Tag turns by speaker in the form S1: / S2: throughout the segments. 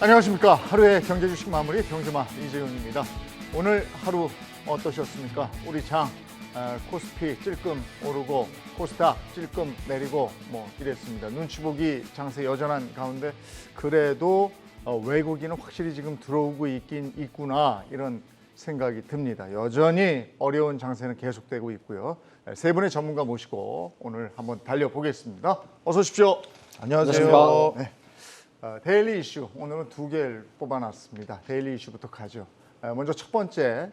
S1: 안녕하십니까. 하루의 경제 주식 마무리 경주마 이재용입니다. 오늘 하루 어떠셨습니까? 우리 장 코스피 찔끔 오르고 코스닥 찔끔 내리고 뭐 이랬습니다. 눈치 보기 장세 여전한 가운데 그래도 외국인은 확실히 지금 들어오고 있긴 있구나 이런 생각이 듭니다. 여전히 어려운 장세는 계속되고 있고요. 세 분의 전문가 모시고 오늘 한번 달려보겠습니다. 어서 오십시오.
S2: 안녕하세요.
S1: 네. 데일리 이슈 오늘은 두 개를 뽑아놨습니다. 데일리 이슈부터 가죠. 먼저 첫 번째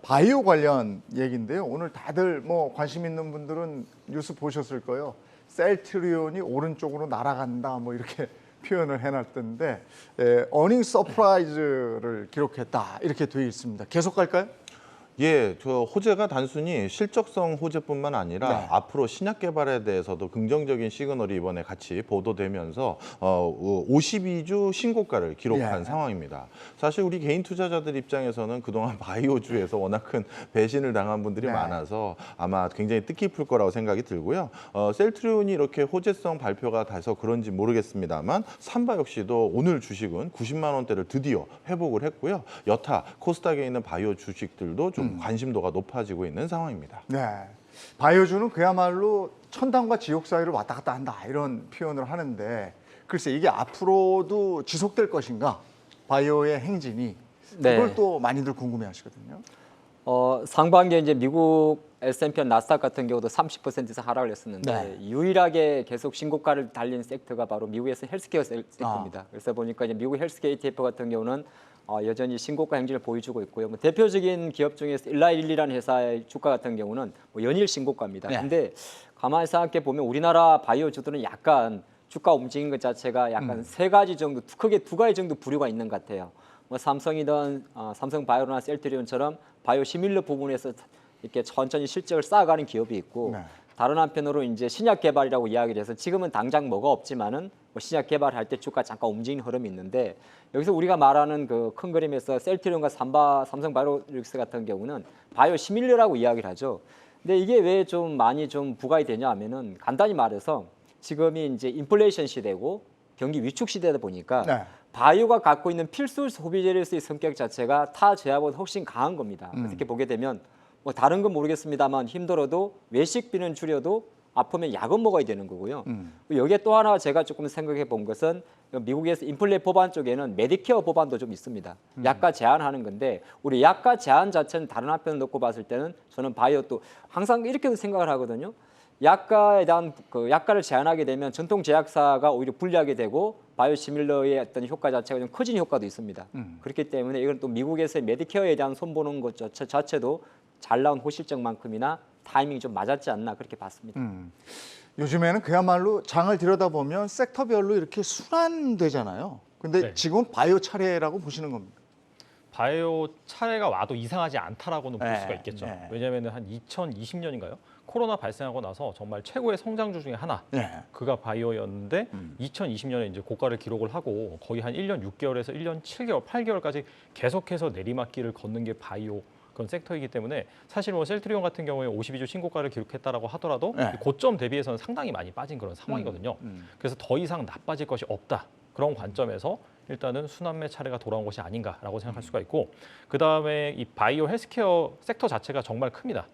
S1: 바이오 관련 얘기인데요. 오늘 다들 뭐 관심 있는 분들은 뉴스 보셨을 거예요. 셀트리온이 오른쪽으로 날아간다 뭐 이렇게 표현을 해놨던데 어닝 서프라이즈를 기록했다 이렇게 되어 있습니다. 계속 갈까요?
S2: 예, 저 호재가 단순히 실적성 호재뿐만 아니라
S1: 네.
S2: 앞으로 신약 개발에 대해서도 긍정적인 시그널이 이번에 같이 보도되면서 52주 신고가를 기록한
S1: 예.
S2: 상황입니다. 사실 우리 개인 투자자들 입장에서는 그동안 바이오주에서 워낙 큰 배신을 당한 분들이
S1: 네.
S2: 많아서 아마 굉장히 뜻깊을 거라고 생각이 들고요. 셀트리온이 이렇게 호재성 발표가 돼서 그런지 모르겠습니다만 삼바 역시도 오늘 주식은 90만 원대를 드디어 회복을 했고요. 여타 코스닥에 있는 바이오 주식들도 좀 관심도가 높아지고 있는 상황입니다.
S1: 네. 바이오주는 그야말로 천당과 지옥 사이를 왔다 갔다 한다 이런 표현을 하는데 글쎄 이게 앞으로도 지속될 것인가? 바이오의 행진이 그걸
S3: 네.
S1: 또 많이들 궁금해하시거든요.
S3: 상반기에 이제 미국 S&P 나스닥 같은 경우도 30% 이상 하락을 했었는데
S1: 네.
S3: 유일하게 계속 신고가를 달린 섹터가 바로 미국에서 헬스케어 섹터입니다. 그래서 보니까 이제 미국 헬스케어 ETF 같은 경우는 여전히 신고가 행진을 보여주고 있고요. 뭐 대표적인 기업 중에서 일라일리라는 회사의 주가 같은 경우는 뭐 연일 신고가입니다.
S1: 네.
S3: 근데 가만히 생각해 보면 우리나라 바이오주들은 약간 주가 움직인 것 자체가 약간 세 가지 정도, 크게 두 가지 정도 부류가 있는 것 같아요. 뭐 삼성이든 삼성바이오나 셀트리온처럼 바이오 시밀러 부분에서 이렇게 천천히 실적을 쌓아가는 기업이 있고
S1: 네.
S3: 다른 한편으로 이제 신약 개발이라고 이야기를 해서 지금은 당장 뭐가 없지만은 뭐 신약 개발할 때 주가 잠깐 움직이는 흐름이 있는데 여기서 우리가 말하는 그 큰 그림에서 셀트리온과 삼성바이오로직스 같은 경우는 바이오 시밀러라고 이야기를 하죠. 근데 이게 왜 좀 많이 좀 부각이 되냐 하면은 간단히 말해서 지금이 이제 인플레이션 시대고 경기 위축 시대다 보니까
S1: 네.
S3: 바이오가 갖고 있는 필수 소비 재료의 성격 자체가 타 제약보다 훨씬 강한 겁니다. 그래서 이렇게 보게 되면 뭐 다른 건 모르겠습니다만 힘들어도 외식비는 줄여도 아프면 약은 먹어야 되는 거고요. 여기에 또 하나 제가 조금 생각해 본 것은 미국에서 인플레 법안 쪽에는 메디케어 법안도 좀 있습니다. 약가 제한하는 건데 우리 약가 제한 자체는 다른 한편을 놓고 봤을 때는 저는 바이오 또 항상 이렇게도 생각을 하거든요. 약가에 대한 그 약가를 제한하게 되면 전통 제약사가 오히려 불리하게 되고 바이오시밀러의 어떤 효과 자체가 좀 커지는 효과도 있습니다. 그렇기 때문에 이건 또 미국에서의 메디케어에 대한 손보는 것 자체도 잘 나온 호실적만큼이나 타이밍이 좀 맞았지 않나 그렇게 봤습니다.
S1: 요즘에는 그야말로 장을 들여다보면 섹터별로 이렇게 순환되잖아요. 근데
S4: 네.
S1: 지금은 바이오 차례라고 보시는 겁니다.
S4: 바이오 차례가 와도 이상하지 않다라고는 볼
S1: 네,
S4: 수가 있겠죠.
S1: 네.
S4: 왜냐하면 한 2020년인가요? 코로나 발생하고 나서 정말 최고의 성장주 중에 하나,
S1: 네.
S4: 그가 바이오였는데 2020년에 이제 고가를 기록을 하고 거의 한 1년 6개월에서 1년 7개월, 8개월까지 계속해서 내리막길을 걷는 게 바이오 그런 섹터이기 때문에 사실 뭐 셀트리온 같은 경우에 52주 신고가를 기록했다라고 하더라도
S1: 네.
S4: 이 고점 대비해서는 상당히 많이 빠진 그런 상황이거든요. 그래서 더 이상 나빠질 것이 없다. 그런 관점에서 일단은 순환매 차례가 돌아온 것이 아닌가라고 생각할 수가 있고 그다음에 이 바이오 헬스케어 섹터 자체가 정말 큽니다.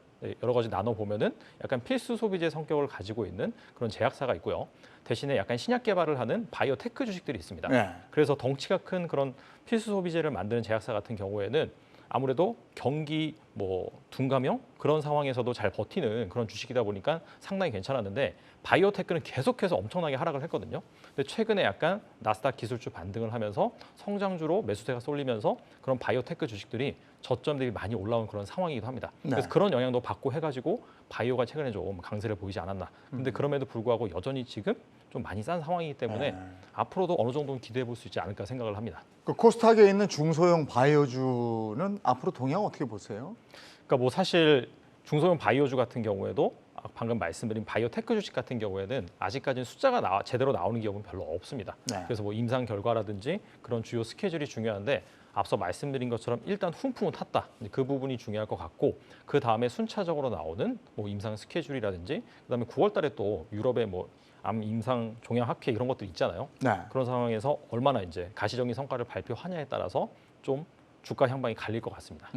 S4: 여러 가지 나눠보면은 약간 필수 소비재 성격을 가지고 있는 그런 제약사가 있고요. 대신에 약간 신약 개발을 하는 바이오 테크 주식들이 있습니다.
S1: 네.
S4: 그래서 덩치가 큰 그런 필수 소비재를 만드는 제약사 같은 경우에는 아무래도 경기 뭐 둔감형 그런 상황에서도 잘 버티는 그런 주식이다 보니까 상당히 괜찮았는데 바이오테크는 계속해서 엄청나게 하락을 했거든요. 근데 최근에 약간 나스닥 기술주 반등을 하면서 성장주로 매수세가 쏠리면서 그런 바이오테크 주식들이 저점 대비 많이 올라온 그런 상황이기도 합니다.
S1: 네.
S4: 그래서 그런 영향도 받고 해가지고 바이오가 최근에 좀 강세를 보이지 않았나. 근데 그럼에도 불구하고 여전히 지금 좀 많이 싼 상황이기 때문에 앞으로도 어느 정도는 기대해 볼 수 있지 않을까 생각을 합니다.
S1: 그 코스닥에 있는 중소형 바이오주는 앞으로 동향 어떻게 보세요?
S4: 그러니까 뭐 사실 중소형 바이오주 같은 경우에도 방금 말씀드린 바이오테크 주식 같은 경우에는 아직까지는 숫자가 제대로 나오는 기업은 별로 없습니다.
S1: 네.
S4: 그래서 뭐 임상 결과라든지 그런 주요 스케줄이 중요한데 앞서 말씀드린 것처럼 일단 훈풍은 탔다. 그 부분이 중요할 것 같고 그 다음에 순차적으로 나오는 뭐 임상 스케줄이라든지 그다음에 9월 달에 또 유럽의 뭐 암 임상 종양 학회 이런 것들 있잖아요.
S1: 네.
S4: 그런 상황에서 얼마나 이제 가시적인 성과를 발표하냐에 따라서 좀 주가 향방이 갈릴 것 같습니다.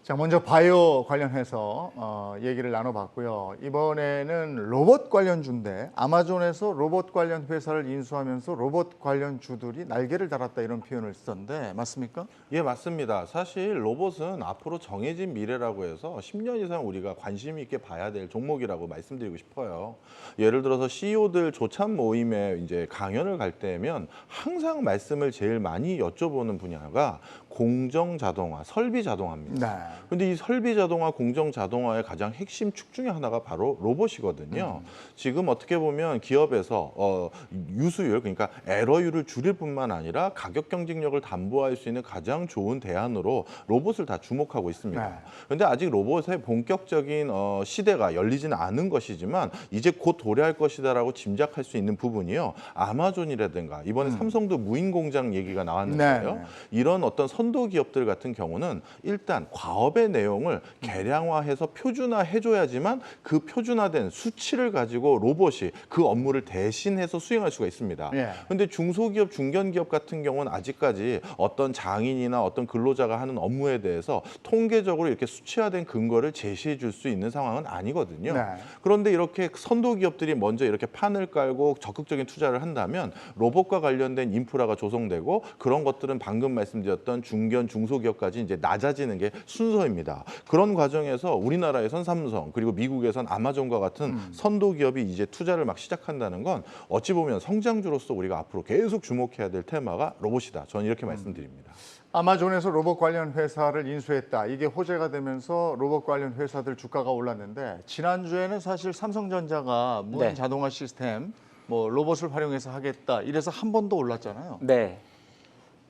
S1: 자, 먼저 바이오 관련해서 얘기를 나눠봤고요. 이번에는 로봇 관련주인데 아마존에서 로봇 관련 회사를 인수하면서 로봇 관련주들이 날개를 달았다 이런 표현을 쓰던데 맞습니까?
S2: 예, 맞습니다. 사실 로봇은 앞으로 정해진 미래라고 해서 10년 이상 우리가 관심 있게 봐야 될 종목이라고 말씀드리고 싶어요. 예를 들어서 CEO들 조찬 모임에 이제 강연을 갈 때면 항상 말씀을 제일 많이 여쭤보는 분야가 공정 자동화, 설비 자동화입니다.
S1: 네.
S2: 근데 이 설비 자동화, 공정 자동화의 가장 핵심 축 중에 하나가 바로 로봇이거든요. 지금 어떻게 보면 기업에서 유수율, 그러니까 에러율을 줄일 뿐만 아니라 가격 경쟁력을 담보할 수 있는 가장 좋은 대안으로 로봇을 다 주목하고 있습니다.
S1: 네.
S2: 그런데 아직 로봇의 본격적인 시대가 열리지는 않은 것이지만 이제 곧 도래할 것이다라고 짐작할 수 있는 부분이요. 아마존이라든가 이번에 삼성도 무인 공장 얘기가 나왔는데요.
S1: 네.
S2: 이런 어떤 선도 기업들 같은 경우는 일단 과업의 내용을 개량화해서 표준화해줘야지만 그 표준화된 수치를 가지고 로봇이 그 업무를 대신해서 수행할 수가 있습니다. 그런데 중소기업, 중견기업 같은 경우는 아직까지 어떤 장인이나 어떤 근로자가 하는 업무에 대해서 통계적으로 이렇게 수치화된 근거를 제시해 줄 수 있는 상황은 아니거든요.
S1: 네.
S2: 그런데 이렇게 선도 기업들이 먼저 이렇게 판을 깔고 적극적인 투자를 한다면 로봇과 관련된 인프라가 조성되고 그런 것들은 방금 말씀드렸던 중견, 중소기업까지 이제 낮아지는 게 순서입니다. 그런 과정에서 우리나라에선 삼성 그리고 미국에선 아마존과 같은 선도 기업이 이제 투자를 막 시작한다는 건 어찌 보면 성장주로서 우리가 앞으로 계속 주목해야 될 테마가 로봇이다. 저는 이렇게 말씀드립니다.
S1: 아마존에서 로봇 관련 회사를 인수했다. 이게 호재가 되면서 로봇 관련 회사들 주가가 올랐는데 지난주에는 사실 삼성전자가 무인
S3: 네.
S1: 자동화 시스템 뭐 로봇을 활용해서 하겠다. 이래서 한 번 더 올랐잖아요.
S3: 네.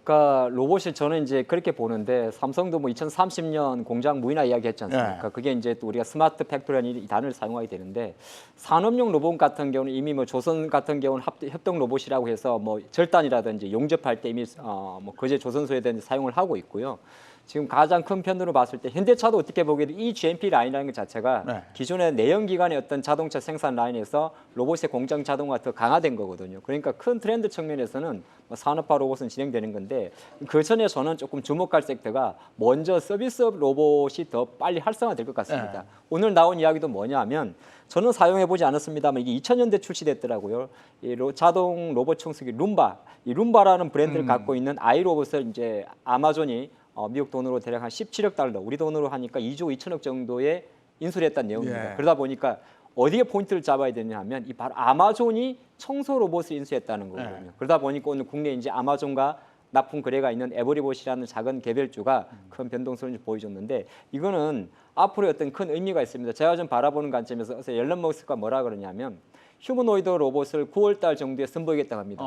S3: 그러니까 로봇이 저는 이제 그렇게 보는데 삼성도 뭐 2030년 공장 무인화 이야기했지 않습니까?
S1: 네.
S3: 그게 이제 또 우리가 스마트 팩토리라는 이 단어를 사용하게 되는데 산업용 로봇 같은 경우는 이미 뭐 조선 같은 경우는 협동 로봇이라고 해서 뭐 절단이라든지 용접할 때 이미 뭐 거제 조선소에 대한 사용을 하고 있고요. 지금 가장 큰 편으로 봤을 때 현대차도 어떻게 보기에도 이 GMP 라인이라는 것 자체가
S1: 네.
S3: 기존의 내연기관의 어떤 자동차 생산 라인에서 로봇의 공정 자동화가 더 강화된 거거든요. 그러니까 큰 트렌드 측면에서는 뭐 산업화 로봇은 진행되는 건데 그 전에 저는 조금 주목할 섹터가 먼저 서비스업 로봇이 더 빨리 활성화될 것 같습니다.
S1: 네.
S3: 오늘 나온 이야기도 뭐냐면 저는 사용해보지 않았습니다만 이게 2000년대 출시됐더라고요. 이 자동 로봇 청소기 룸바, 이 룸바라는 브랜드를 갖고 있는 아이로봇을 이제 아마존이 미국 돈으로 대략 한 17억 달러, 우리 돈으로 하니까 2조 2천억 정도에 인수를 했다는 내용입니다.
S1: 예.
S3: 그러다 보니까 어디에 포인트를 잡아야 되냐 하면 이 바로 아마존이 청소 로봇을 인수했다는 거거든요.
S1: 예.
S3: 그러다 보니까 오늘 국내에 이제 아마존과 납품 거래가 있는 에버리봇이라는 작은 개별주가 큰 변동성을 보여줬는데 이거는 앞으로 어떤 큰 의미가 있습니다. 제가 좀 바라보는 관점에서 어제 앨런 머스크가 뭐라 그러냐면 휴머노이드 로봇을 9월 달 정도에 선보이겠다고 합니다.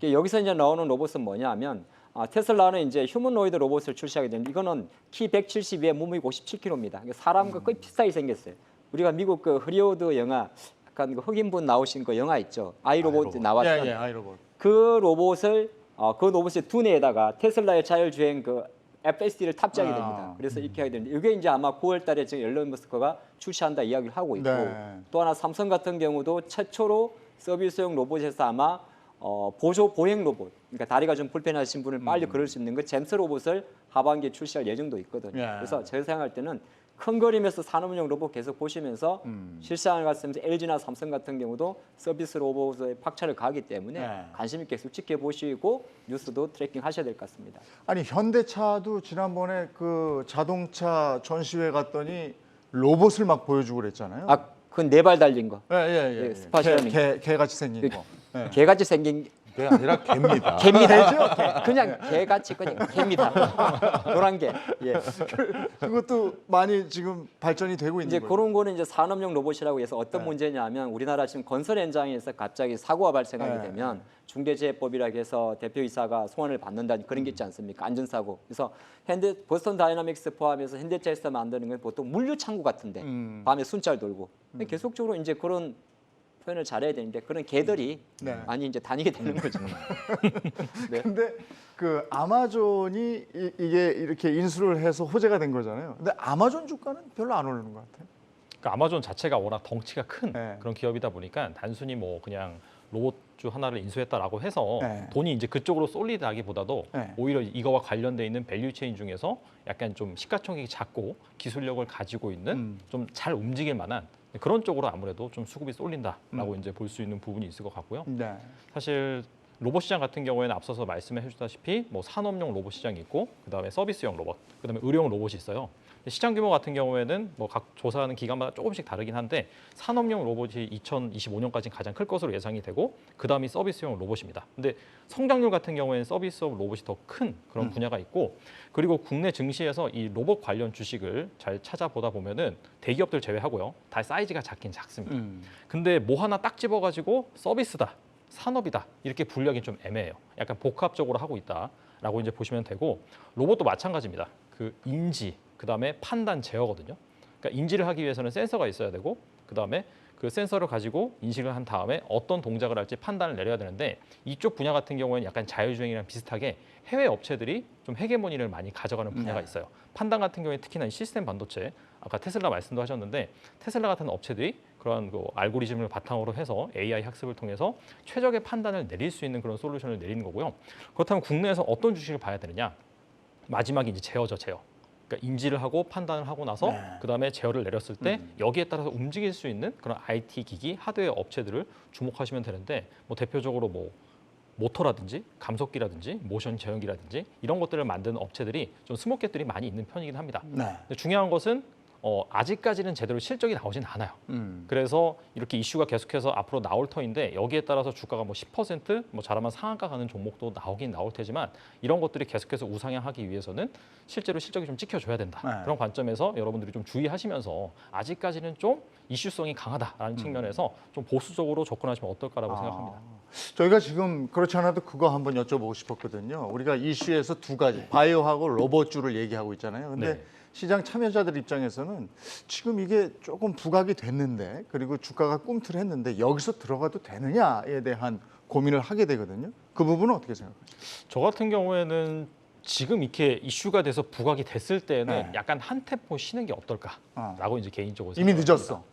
S3: 여기서 이제 나오는 로봇은 뭐냐 하면 테슬라는 이제 휴머노이드 로봇을 출시하게 되는데 이거는 키 172에 몸무게 57kg입니다. 사람과 거의 비슷하게 생겼어요. 우리가 미국 그 허리우드 영화 약간 그 흑인분 나오신 그 영화 있죠. 아이로봇 나왔던
S1: 아이로봇.
S3: 그 로봇을 그 로봇의 두뇌에다가 테슬라의 자율주행 그 FSD를 탑재하게 됩니다. 그래서 이렇게 하게 되는데 이게 이제 아마 9월 달에 지금 앨런 머스크가 출시한다 이야기를 하고 있고
S1: 네.
S3: 또 하나 삼성 같은 경우도 최초로 서비스용 로봇에서 아마 보조 보행 로봇, 그러니까 다리가 좀 불편하신 분을 빨리 걸을 수 있는 그 잼스 로봇을 하반기에 출시할 예정도 있거든요.
S1: 예.
S3: 그래서 제가 생각할 때는 큰 그림에서 산업용 로봇 계속 보시면서 실시간을 갔으면서 LG나 삼성 같은 경우도 서비스 로봇에 박차를 가기 때문에
S1: 네.
S3: 관심 있게 계속 지켜보시고 뉴스도 트래킹 하셔야 될 것 같습니다.
S1: 아니 현대차도 지난번에 그 자동차 전시회 갔더니 로봇을 막 보여주고 그랬잖아요.
S3: 그건 4발 달린 거.
S1: 예.
S3: 스파시라는
S1: 개 같이 생긴 거. 예.
S3: 개같이 생긴
S2: 그게 아니라 개입니다.
S3: 개입니다. 그냥 개같이 그냥 개입니다. 노란 개. 예.
S1: 그것도 많이 지금 발전이 되고 있는
S3: 이제
S1: 거예요.
S3: 그런 거는 이제 산업용 로봇이라고 해서 어떤 문제냐면 우리나라 지금 건설 현장에서 갑자기 사고가 발생하게
S1: 네.
S3: 되면 중대재해법이라고 해서 대표이사가 소환을 받는다 그런 게 있지 않습니까? 안전사고. 그래서 보스턴 다이나믹스 포함해서 현대차에서 만드는 건 보통 물류 창고 같은데 밤에 순찰 돌고 계속적으로 이제 그런 표현을 잘해야 되는데 그런 개들이
S1: 네.
S3: 많이 이제 다니게 되는 거죠. 네.
S1: 근데 그 아마존이 이게 이렇게 인수를 해서 호재가 된 거잖아요. 근데 아마존 주가는 별로 안 오르는 것 같아요.
S4: 그러니까 아마존 자체가 워낙 덩치가 큰
S1: 네.
S4: 그런 기업이다 보니까 단순히 뭐 그냥 로봇주 하나를 인수했다라고 해서
S1: 네.
S4: 돈이 이제 그쪽으로 쏠리다기보다도
S1: 네.
S4: 오히려 이거와 관련돼 있는 밸류체인 중에서 약간 좀 시가총액이 작고 기술력을 가지고 있는 좀 잘 움직일 만한 그런 쪽으로 아무래도 좀 수급이 쏠린다라고 이제 볼 수 있는 부분이 있을 것 같고요.
S1: 네.
S4: 사실 로봇 시장 같은 경우에는 앞서서 말씀해 주셨다시피 뭐 산업용 로봇 시장이 있고 그다음에 서비스용 로봇, 그다음에 의료용 로봇이 있어요. 시장 규모 같은 경우에는 뭐 각 조사하는 기관마다 조금씩 다르긴 한데 산업용 로봇이 2025년까지 가장 클 것으로 예상이 되고 그다음이 서비스용 로봇입니다. 근데 성장률 같은 경우에는 서비스용 로봇이 더 큰 그런 분야가 있고 그리고 국내 증시에서 이 로봇 관련 주식을 잘 찾아보다 보면은 대기업들 제외하고요. 다 사이즈가 작긴 작습니다. 근데 뭐 하나 딱 집어가지고 서비스다, 산업이다 이렇게 분류하기 좀 애매해요. 약간 복합적으로 하고 있다라고 이제 보시면 되고 로봇도 마찬가지입니다. 그 인지, 그다음에 판단 제어거든요. 그러니까 인지를 하기 위해서는 센서가 있어야 되고 그다음에 그 센서를 가지고 인식을 한 다음에 어떤 동작을 할지 판단을 내려야 되는데 이쪽 분야 같은 경우에는 약간 자율주행이랑 비슷하게 해외 업체들이 좀 헤게모니를 많이 가져가는 분야가 있어요. 판단 같은 경우에 특히나 이 시스템 반도체, 아까 테슬라 말씀도 하셨는데 테슬라 같은 업체들이 그런 그 알고리즘을 바탕으로 해서 AI 학습을 통해서 최적의 판단을 내릴 수 있는 그런 솔루션을 내리는 거고요. 그렇다면 국내에서 어떤 주식을 봐야 되느냐? 마지막이 이제 제어죠, 제어. 그러니까 인지를 하고 판단을 하고 나서 그다음에 제어를 내렸을 때 여기에 따라서 움직일 수 있는 그런 IT 기기, 하드웨어 업체들을 주목하시면 되는데 뭐 대표적으로 뭐 모터라든지 감속기라든지 모션 제어기라든지 이런 것들을 만드는 업체들이 좀 스모켓들이 많이 있는 편이긴 합니다.
S1: 네.
S4: 근데 중요한 것은 아직까지는 제대로 실적이 나오진 않아요. 그래서 이렇게 이슈가 계속해서 앞으로 나올 터인데 여기에 따라서 주가가 뭐 10%뭐 잘하면 상한가 가는 종목도 나오긴 나올 테지만 이런 것들이 계속해서 우상향하기 위해서는 실제로 실적이 좀 찍혀줘야 된다.
S1: 네.
S4: 그런 관점에서 여러분들이 좀 주의하시면서 아직까지는 좀 이슈성이 강하다라는 측면에서 좀 보수적으로 접근하시면 어떨까라고 생각합니다.
S1: 저희가 지금 그렇지 않아도 그거 한번 여쭤보고 싶었거든요. 우리가 이슈에서 두 가지, 바이오하고 로봇주를 얘기하고 있잖아요. 근데
S4: 네.
S1: 시장 참여자들 입장에서는 지금 이게 조금 부각이 됐는데 그리고 주가가 꿈틀했는데 여기서 들어가도 되느냐에 대한 고민을 하게 되거든요. 그 부분은 어떻게 생각하세요?
S4: 저 같은 경우에는 지금 이렇게 이슈가 돼서 부각이 됐을 때는
S1: 네.
S4: 약간 한 템포 쉬는 게 어떨까라고 이제 개인적으로
S1: 이미
S4: 생각합니다.
S1: 늦었어.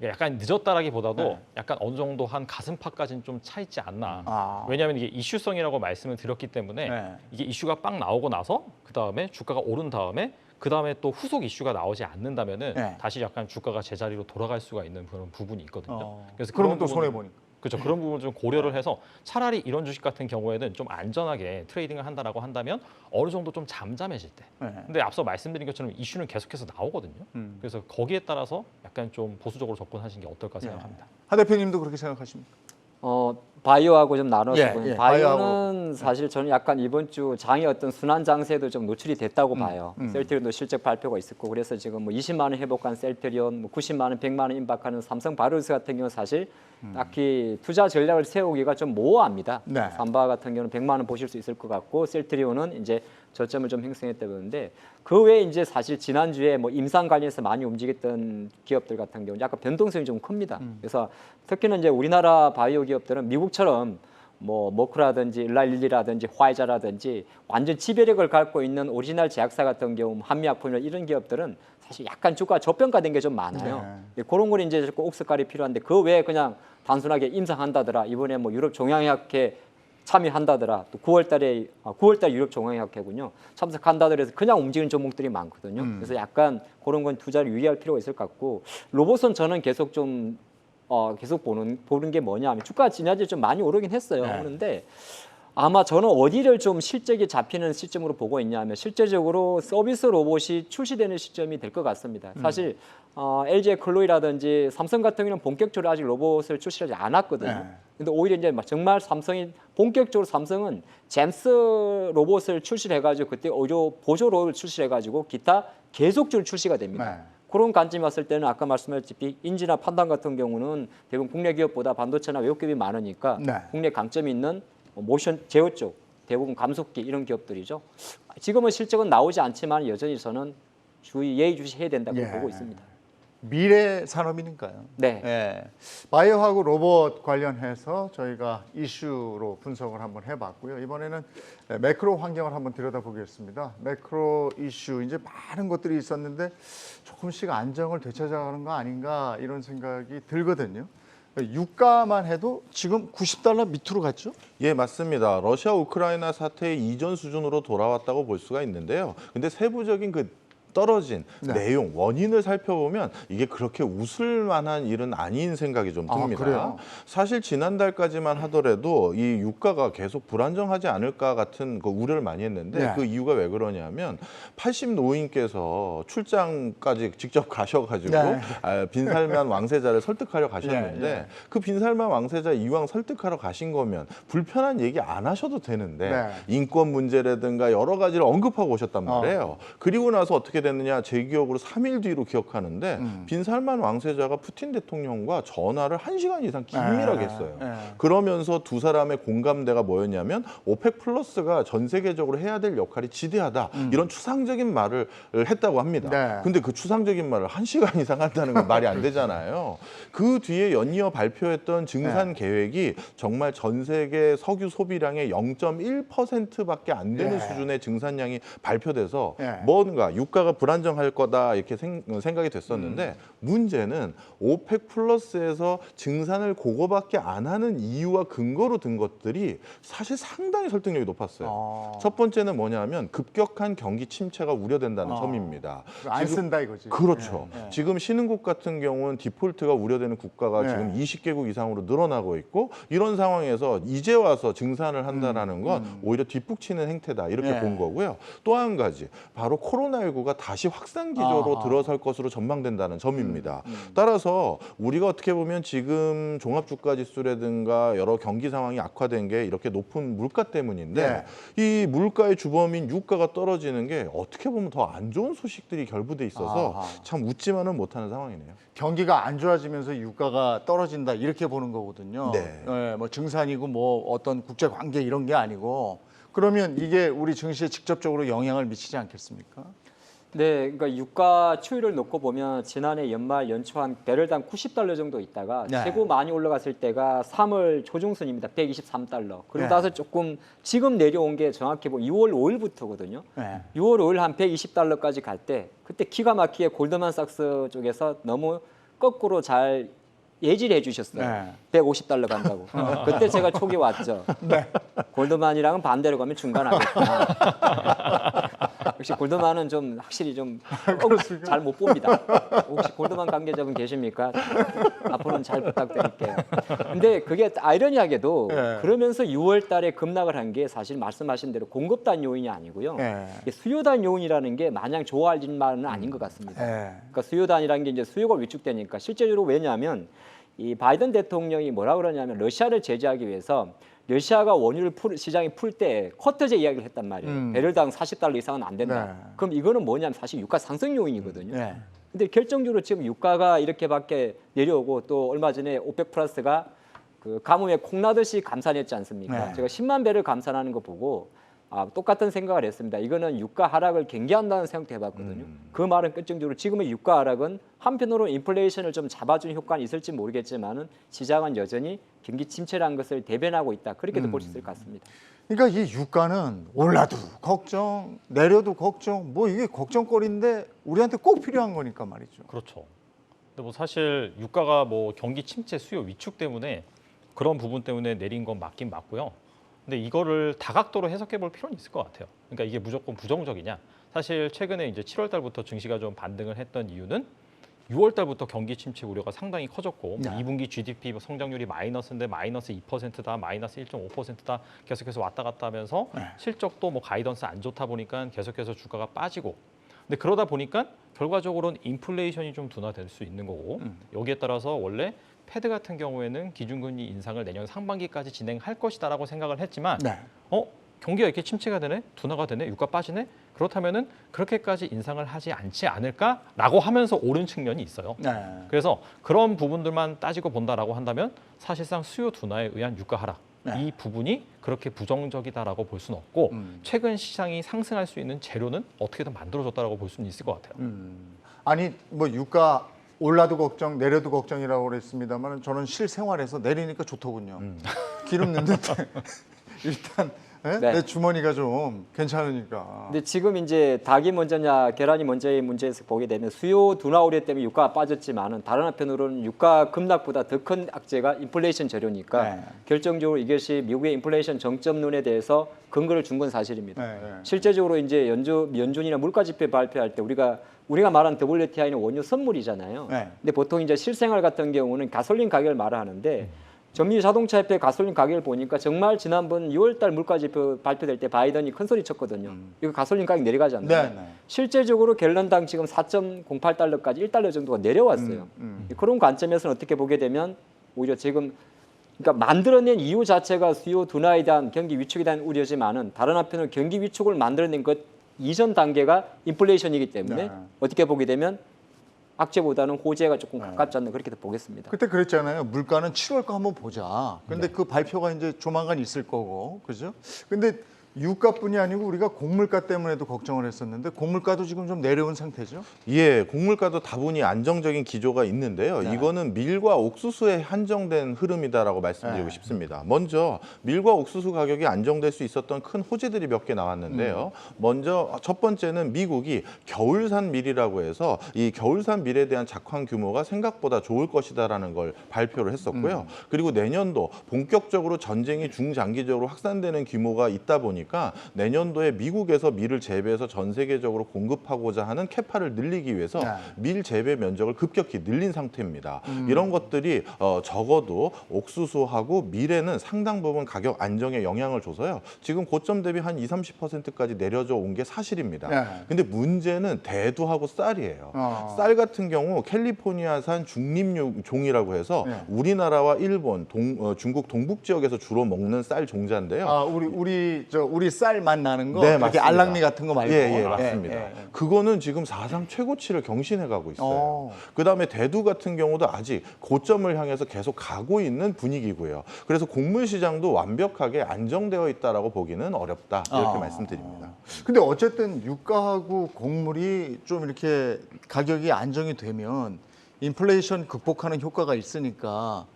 S4: 약간 늦었다라기보다도
S1: 네.
S4: 약간 어느 정도 한 가슴팍까지는 좀 차 있지 않나.
S1: 아.
S4: 왜냐하면 이게 이슈성이라고 말씀을 드렸기 때문에
S1: 네.
S4: 이게 이슈가 빵 나오고 나서 그 다음에 주가가 오른 다음에 그 다음에 또 후속 이슈가 나오지 않는다면은
S1: 네.
S4: 다시 약간 주가가 제자리로 돌아갈 수가 있는 그런 부분이 있거든요. 그래서
S1: 그러면
S4: 그런
S1: 또
S4: 부분은-
S1: 손해 보니까.
S4: 그렇죠. 그런 부분을 좀 고려를 해서 차라리 이런 주식 같은 경우에는 좀 안전하게 트레이딩을 한다라고 한다면 어느 정도 좀 잠잠해질 때.
S1: 네.
S4: 근데 앞서 말씀드린 것처럼 이슈는 계속해서 나오거든요. 그래서 거기에 따라서 약간 좀 보수적으로 접근하시는 게 어떨까 생각합니다.
S1: 하 대표님도 그렇게 생각하십니까?
S3: 바이오하고 좀 나눠서
S1: 예,
S3: 보면
S1: 예,
S3: 바이오는 사실 저는 약간 이번 주 장의 어떤 순환 장세도 좀 노출이 됐다고 봐요. 셀트리온도 실적 발표가 있었고 그래서 지금 뭐 20만 원 회복한 셀트리온, 뭐 90만 원, 100만 원 임박하는 삼성 바이오로스 같은 경우 사실 딱히 투자 전략을 세우기가 좀 모호합니다.
S1: 네.
S3: 삼바 같은 경우는 100만 원 보실 수 있을 것 같고 셀트리온은 이제 저점을 좀 형성했다 보는데 그 외에 이제 사실 지난주에 뭐 임상 관련해서 많이 움직였던 기업들 같은 경우는 약간 변동성이 좀 큽니다. 그래서 특히는 이제 우리나라 바이오 기업들은 미국처럼 뭐 머크라든지 일라일리라든지 화이자라든지 완전 지배력을 갖고 있는 오리지널 제약사 같은 경우 한미약품이나 이런 기업들은 사실 약간 주가 저평가된 게 좀 많아요. 그런 건 이제 꼭 옥석깔이 필요한데 그 외에 그냥 단순하게 임상한다더라. 이번에 뭐 유럽 종양의학회 참여한다더라. 또 9월달 유럽 종양의학회군요. 참석한다더라 해서 그냥 움직이는 종목들이 많거든요. 그래서 약간 그런 건 투자를 유의할 필요가 있을 것 같고 로봇은 저는 계속 좀 계속 보는 게 뭐냐면 주가 지난주에 좀 많이 오르긴 했어요.
S1: 네.
S3: 그런데 아마 저는 어디를 좀 실적이 잡히는 시점으로 보고 있냐면 실제적으로 서비스 로봇이 출시되는 시점이 될 것 같습니다. 사실 LG 클로이라든지 삼성 같은 경우는 본격적으로 아직 로봇을 출시하지 않았거든요.
S1: 네.
S3: 근데 오히려 이제 정말 삼성이 본격적으로 삼성은 잼스 로봇을 출시해가지고 그때 오히려 보조 로봇을 출시해가지고 기타 계속적으로 출시가 됩니다.
S1: 네.
S3: 그런 관점이 왔을 때는 아까 말씀하셨듯이 인지나 판단 같은 경우는 대부분 국내 기업보다 반도체나 외국 기업이 많으니까
S1: 네.
S3: 국내 강점이 있는 모션 제어 쪽 대부분 감속기 이런 기업들이죠. 지금은 실적은 나오지 않지만 여전히 저는 예의주시해야 된다고
S1: 예.
S3: 보고 있습니다.
S1: 미래 산업이니까요.
S3: 네.
S1: 예. 바이오하고 로봇 관련해서 저희가 이슈로 분석을 한번 해봤고요. 이번에는 매크로 환경을 한번 들여다보겠습니다. 매크로 이슈 이제 많은 것들이 있었는데 조금씩 안정을 되찾아가는 거 아닌가 이런 생각이 들거든요. 유가만 해도 지금 90달러 밑으로 갔죠?
S2: 예, 맞습니다. 러시아 우크라이나 사태의 이전 수준으로 돌아왔다고 볼 수가 있는데요. 근데 세부적인 그 떨어진
S1: 네.
S2: 내용, 원인을 살펴보면 이게 그렇게 웃을 만한 일은 아닌 생각이 좀 듭니다.
S1: 그래요?
S2: 사실 지난달까지만 하더라도 이 유가가 계속 불안정하지 않을까 같은 그 우려를 많이 했는데
S1: 네.
S2: 그 이유가 왜 그러냐면 80 노인께서 출장까지 직접 가셔가지고
S1: 네.
S2: 빈살만 왕세자를 설득하려 가셨는데
S1: 예.
S2: 그 빈살만 왕세자 이왕 설득하러 가신 거면 불편한 얘기 안 하셔도 되는데
S1: 네.
S2: 인권 문제라든가 여러 가지를 언급하고 오셨단 말이에요. 그리고 나서 어떻게 됐느냐, 제 기억으로 3일 뒤로 기억하는데 빈살만 왕세자가 푸틴 대통령과 전화를 1시간 이상 긴밀하게 했어요. 그러면서 두 사람의 공감대가 뭐였냐면 오펙 플러스가 전 세계적으로 해야 될 역할이 지대하다, 이런 추상적인 말을 했다고 합니다.
S1: 네.
S2: 근데 그 추상적인 말을 1시간 이상 한다는 건 말이 안 되잖아요. 그 뒤에 연이어 발표했던 증산 계획이 정말 전 세계 석유 소비량의 0.1%밖에 안 되는
S1: 예.
S2: 수준의 증산량이 발표돼서
S1: 예.
S2: 뭔가 유가가 불안정할 거다 이렇게 생각이 됐었는데 문제는 오펙 플러스에서 증산을 그거밖에 안 하는 이유와 근거로 든 것들이 사실 상당히 설득력이 높았어요. 첫 번째는 뭐냐면 급격한 경기 침체가 우려된다는 점입니다.
S1: 안 쓴다 이거지.
S2: 그렇죠.
S1: 예.
S2: 지금 신흥국 같은 경우는 디폴트가 우려되는 국가가
S1: 네.
S2: 지금 20개국 이상으로 늘어나고 있고 이런 상황에서 이제 와서 증산을 한다라는 건 오히려 뒷북치는 행태다 이렇게
S1: 네.
S2: 본 거고요. 또 한 가지 바로 코로나19가 다시 확산 기조로 들어설 것으로 전망된다는 점입니다. 따라서 우리가 어떻게 보면 지금 종합주가지수라든가 여러 경기 상황이 악화된 게 이렇게 높은 물가 때문인데 이 물가의 주범인 유가가 떨어지는 게 어떻게 보면 더 안 좋은 소식들이 결부돼 있어서 참 웃지만은 못하는 상황이네요.
S1: 경기가 안 좋아지면서 유가가 떨어진다 이렇게 보는 거거든요.
S2: 네.
S1: 예, 뭐 증산이고 뭐 어떤 국제 관계 이런 게 아니고 그러면 이게 우리 증시에 직접적으로 영향을 미치지 않겠습니까?
S3: 네, 그러니까 유가 추이를 놓고 보면 지난해 연말 연초 한 배럴당 90달러 정도 있다가
S1: 네.
S3: 최고 많이 올라갔을 때가 3월 초중순입니다. 123달러. 그리고
S1: 네.
S3: 나서 조금 지금 내려온 게 정확히 보면 6월 5일부터거든요.
S1: 네.
S3: 6월 5일 한 120달러까지 갈 때 그때 기가 막히게 골드만삭스 쪽에서 너무 거꾸로 잘 예지를 해주셨어요.
S1: 네.
S3: 150달러 간다고. 그때 제가 촉이 왔죠. 골드만이랑은 반대로 가면 중간 하겠구나. 역시 골드만은 좀 확실히 좀 잘 못 봅니다. 혹시 골드만 관계자분 계십니까? 앞으로는 잘 부탁드릴게요. 근데 그게 아이러니하게도
S1: 네.
S3: 그러면서 6월 달에 급락을 한 게 사실 말씀하신 대로 공급단 요인이 아니고요.
S1: 네.
S3: 이게 수요단 요인이라는 게 마냥 좋아할 일만은 아닌 것 같습니다.
S1: 네.
S3: 그러니까 수요단이라는 게 이제 수요가 위축되니까 실제로 왜냐하면 이 바이든 대통령이 뭐라 그러냐면 러시아를 제재하기 위해서 러시아가 원유를 시장에 풀 때 쿼터제 이야기를 했단 말이에요. 배럴당 40달러 이상은 안 된다.
S1: 네.
S3: 그럼 이거는 뭐냐면 사실 유가 상승 요인이거든요.
S1: 네.
S3: 근데 결정적으로 지금 유가가 이렇게밖에 내려오고 또 얼마 전에 오펙 플러스가 그 가뭄에 콩나듯이 감산했지 않습니까?
S1: 네.
S3: 제가 10만 배를 감산하는 거 보고 똑같은 생각을 했습니다. 이거는 유가 하락을 경계한다는 생각도 해봤거든요. 그 말은 결정적으로 지금의 유가 하락은 한편으로 인플레이션을 좀 잡아주는 효과는 있을지 모르겠지만은 시장은 여전히 경기 침체라는 것을 대변하고 있다. 그렇게도 볼 수 있을 것 같습니다.
S1: 그러니까 이 유가는 올라도 걱정, 내려도 걱정, 뭐 이게 걱정거리인데 우리한테 꼭 필요한 거니까 말이죠.
S4: 그렇죠. 근데 뭐 사실 유가가 뭐 경기 침체, 수요 위축 때문에 그런 부분 때문에 내린 건 맞긴 맞고요. 근데 이거를 다각도로 해석해 볼 필요는 있을 것 같아요. 그러니까 이게 무조건 부정적이냐? 사실 최근에 이제 7월 달부터 증시가 좀 반등을 했던 이유는 6월 달부터 경기 침체 우려가 상당히 커졌고
S1: 네.
S4: 2분기 GDP 성장률이 마이너스인데 마이너스 2%다, 마이너스 1.5%다 계속해서 왔다 갔다 하면서 실적도 뭐 가이던스 안 좋다 보니까 계속해서 주가가 빠지고 근데 그러다 보니까 결과적으로는 인플레이션이 좀 둔화될 수 있는 거고 여기에 따라서 원래 패드 같은 경우에는 기준금리 인상을 내년 상반기까지 진행할 것이다라고 생각을 했지만
S1: 네.
S4: 경기가 이렇게 침체가 되네, 둔화가 되네, 유가 빠지네. 그렇다면은 그렇게까지 인상을 하지 않지 않을까라고 하면서 오른 측면이 있어요.
S1: 네.
S4: 그래서 그런 부분들만 따지고 본다라고 한다면 사실상 수요 둔화에 의한 유가 하락 이 부분이 그렇게 부정적이다라고 볼 수는 없고 최근 시장이 상승할 수 있는 재료는 어떻게든 만들어졌다라고 볼 수는 있을 것 같아요.
S1: 아니 뭐 유가 올라도 걱정, 내려도 걱정이라고 그랬습니다만 저는 실생활에서 내리니까 좋더군요. 기름 넣는데 일단 예?
S3: 네.
S1: 내 주머니가 좀 괜찮으니까.
S3: 근데 지금 이제 닭이 먼저냐 계란이 먼저의 문제에서 보게 되면 수요 둔화 우려 때문에 유가가 빠졌지만은 다른 한편으로는 유가 급락보다 더 큰 악재가 인플레이션 재료니까
S1: 네.
S3: 결정적으로 이것이 미국의 인플레이션 정점론에 대해서 근거를 준 건 사실입니다.
S1: 네, 네.
S3: 실제적으로 이제 연준이나 물가지표 발표할 때 우리가 말한 WTI는 원유 선물이잖아요.
S1: 네.
S3: 근데 보통 이제 실생활 같은 경우는 가솔린 가격을 말하는데 전미 자동차협회 가솔린 가격을 보니까 정말 지난번 6월달 물가지표 발표될 때 바이든이 큰 소리 쳤거든요. 이거 가솔린 가격 내려가지 않나요?
S1: 네, 네.
S3: 실제적으로 갤런당 지금 4.08달러까지 1달러 정도가 내려왔어요. 그런 관점에서는 어떻게 보게 되면 오히려 지금 그러니까 만들어낸 이유 자체가 수요 둔화에 대한 경기 위축에 대한 우려지만은 다른 한편으로 경기 위축을 만들어낸 것 이전 단계가 인플레이션이기 때문에
S1: 네.
S3: 어떻게 보게 되면 악재보다는 호재가 조금 가깝지 않나 그렇게 보겠습니다.
S1: 그때 그랬잖아요. 물가는 7월 거 한번 보자. 근데 그 발표가 이제 조만간 있을 거고, 그죠? 근데 유가뿐이 아니고 우리가 곡물가 때문에도 걱정을 했었는데 곡물가도 지금 좀 내려온 상태죠.
S2: 예, 곡물가도 다분히 안정적인 기조가 있는데요.
S1: 네.
S2: 이거는 밀과 옥수수에 한정된 흐름이다라고 말씀드리고
S1: 네.
S2: 싶습니다. 먼저 밀과 옥수수 가격이 안정될 수 있었던 큰 호재들이 몇 개 나왔는데요. 먼저 첫 번째는 미국이 겨울산 밀이라고 해서 이 겨울산 밀에 대한 작황 규모가 생각보다 좋을 것이다라는 걸 발표를 했었고요. 그리고 내년도 본격적으로 전쟁이 중장기적으로 확산되는 규모가 있다 보니까 내년도에 미국에서 밀을 재배해서 전 세계적으로 공급하고자 하는 캐파를 늘리기 위해서
S1: 네.
S2: 밀 재배 면적을 급격히 늘린 상태입니다. 이런 것들이 적어도 옥수수하고 밀에는 상당 부분 가격 안정에 영향을 줘서요. 지금 고점 대비 한 20-30%까지 내려져 온 게 사실입니다.
S1: 네.
S2: 근데 문제는 대두하고 쌀이에요.
S1: 쌀
S2: 같은 경우 캘리포니아산 중립종이라고 해서
S1: 네.
S2: 우리나라와 일본, 중국 동북 지역에서 주로 먹는 쌀 종자인데요.
S1: 아, 우리 쌀 맛 나는 거,
S2: 네,
S1: 이렇게
S2: 맞습니다.
S1: 알랑미 같은 거 말고.
S2: 예, 맞습니다.
S1: 예.
S2: 그거는 지금 사상 최고치를 경신해 가고 있어요.
S1: 어.
S2: 그다음에 대두 같은 경우도 아직 고점을 향해서 계속 가고 있는 분위기고요. 그래서 곡물 시장도 완벽하게 안정되어 있다라고 보기는 어렵다. 이렇게 말씀드립니다.
S1: 근데 어쨌든 유가하고 곡물이 좀 이렇게 가격이 안정이 되면 인플레이션 극복하는 효과가 있으니까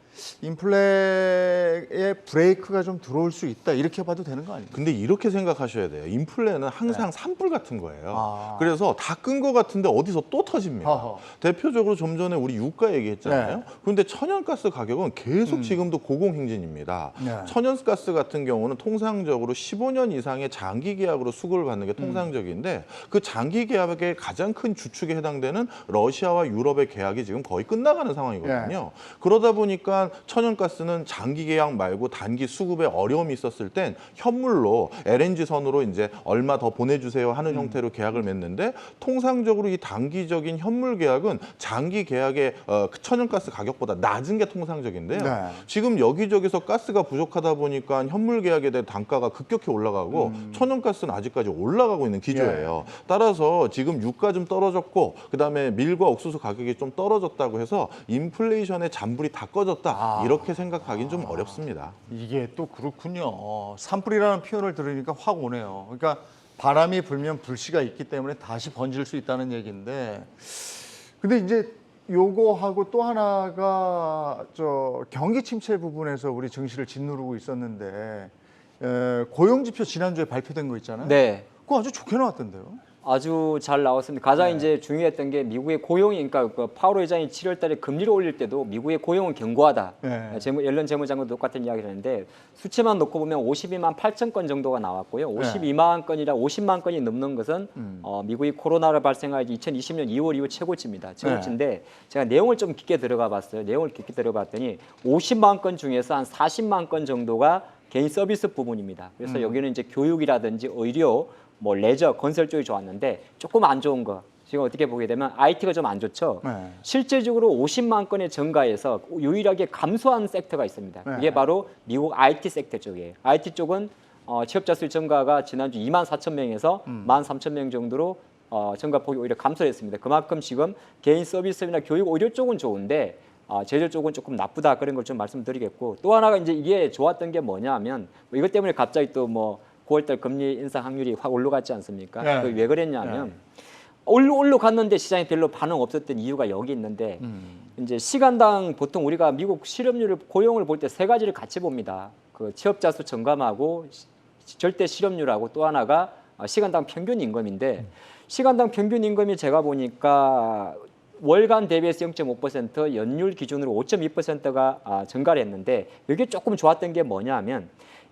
S1: 인플레의 브레이크가 좀 들어올 수 있다 이렇게 봐도 되는 거 아닙니까?
S2: 근데 이렇게 생각하셔야 돼요. 인플레는 항상 산불 같은 거예요.
S1: 아.
S2: 그래서 다 끈 거 같은데 어디서 또 터집니다.
S1: 허허.
S2: 대표적으로 좀 전에 우리 유가 얘기했잖아요.
S1: 네.
S2: 그런데 천연가스 가격은 계속 지금도 고공행진입니다.
S1: 네.
S2: 천연가스 같은 경우는 통상적으로 15년 이상의 장기 계약으로 수급을 받는 게 통상적인데 그 장기 계약의 가장 큰 주축에 해당되는 러시아와 유럽의 계약이 지금 거의 끝나가는 상황이거든요. 그러다 보니까 천연가스는 장기 계약 말고 단기 수급에 어려움이 있었을 땐 현물로 LNG 선으로 이제 얼마 더 보내주세요 하는 형태로 계약을 맺는데 통상적으로 이 단기적인 현물 계약은 장기 계약의 천연가스 가격보다 낮은 게 통상적인데요.
S1: 네.
S2: 지금 여기저기서 가스가 부족하다 보니까 현물 계약에 대한 단가가 급격히 올라가고 천연가스는 아직까지 올라가고 있는 기조예요. 따라서 지금 유가 좀 떨어졌고 그다음에 밀과 옥수수 가격이 좀 떨어졌다고 해서 인플레이션의 잔불이 다 꺼졌다. 이렇게 생각하기는 좀 어렵습니다.
S1: 이게 또 그렇군요. 산불이라는 표현을 들으니까 확 오네요. 그러니까 바람이 불면 불씨가 있기 때문에 다시 번질 수 있다는 얘기인데, 근데 이제 요거하고 또 하나가 저 경기 침체 부분에서 우리 증시를 짓누르고 있었는데 고용지표 지난주에 발표된 거 있잖아요.
S3: 네.
S1: 그거 아주 좋게 나왔던데요.
S3: 아주 잘 나왔습니다. 가장 이제 중요했던 게 미국의 고용이, 그러니까 그 파월 회장이 7월달에 금리를 올릴 때도 미국의 고용은 견고하다.
S1: 네.
S3: 옐런 재무장관도 똑같은 이야기를 했는데 수치만 놓고 보면 52만 8천 건 정도가 나왔고요. 52만 건이라 50만 건이 넘는 것은 미국이 코로나를 발생할 2020년 2월 이후 최고치입니다. 최고치인데 제가 내용을 좀 깊게 들어가 봤어요. 내용을 깊게 들어가 봤더니 50만 건 중에서 한 40만 건 정도가 개인 서비스 부분입니다. 그래서 여기는 이제 교육이라든지 의료, 뭐 레저, 건설 쪽이 좋았는데 조금 안 좋은 거 지금 어떻게 보게 되면 IT가 좀 안 좋죠.
S1: 네.
S3: 실제적으로 50만 건의 증가에서 유일하게 감소한 섹터가 있습니다.
S1: 네.
S3: 이게 바로 미국 IT 섹터 쪽이에요. IT 쪽은 취업자 수 증가가 지난주 2만 4천 명에서 1만 3천 명 정도로 증가폭이 오히려 감소했습니다. 그만큼 지금 개인 서비스나 교육, 의료 쪽은 좋은데 제조 쪽은 조금 나쁘다 그런 걸 좀 말씀드리겠고, 또 하나가 이제 이게 좋았던 게 뭐냐면 뭐 이것 때문에 갑자기 또 뭐 9월달 금리 인상 확률이 확 올라갔지 않습니까?
S1: 네.
S3: 왜 그랬냐면 올라갔는데 시장에 별로 반응 없었던 이유가 여기 있는데 이제 시간당 보통 우리가 미국 실업률을 고용을 볼 때 세 가지를 같이 봅니다. 그 취업자 수 증감하고 절대 실업률하고 또 하나가 시간당 평균 임금인데 시간당 평균 임금이 제가 보니까 월간 대비해서 0.5% 연율 기준으로 5.2%가 증가를 했는데 이게 조금 좋았던 게 뭐냐면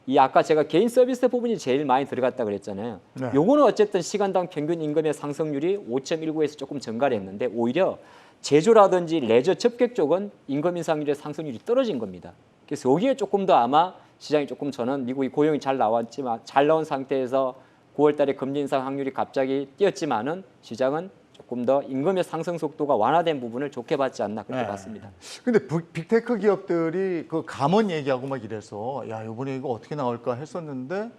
S3: 이 아까 제가 개인 서비스 부분이 제일 많이 들어갔다 그랬잖아요.
S1: 네.
S3: 요거는 어쨌든 시간당 평균 임금의 상승률이 5.19에서 조금 증가를 했는데 오히려 제조라든지 레저 접객 쪽은 임금 인상률의 상승률이 떨어진 겁니다. 그래서 여기에 조금 더 아마 시장이 조금 저는 미국이 고용이 잘 나왔지만 잘 나온 상태에서 9월 달에 금리 인상 확률이 갑자기 뛰었지만은 시장은 조금 더 임금의 상승 속도가 완화된 부분을 좋게 봤지 않나 그렇게
S1: 네.
S3: 봤습니다.
S1: 근데 빅테크 기업들이 그 감원 얘기하고 막 이래서 야 이번에 이거 어떻게 나올까 했었는데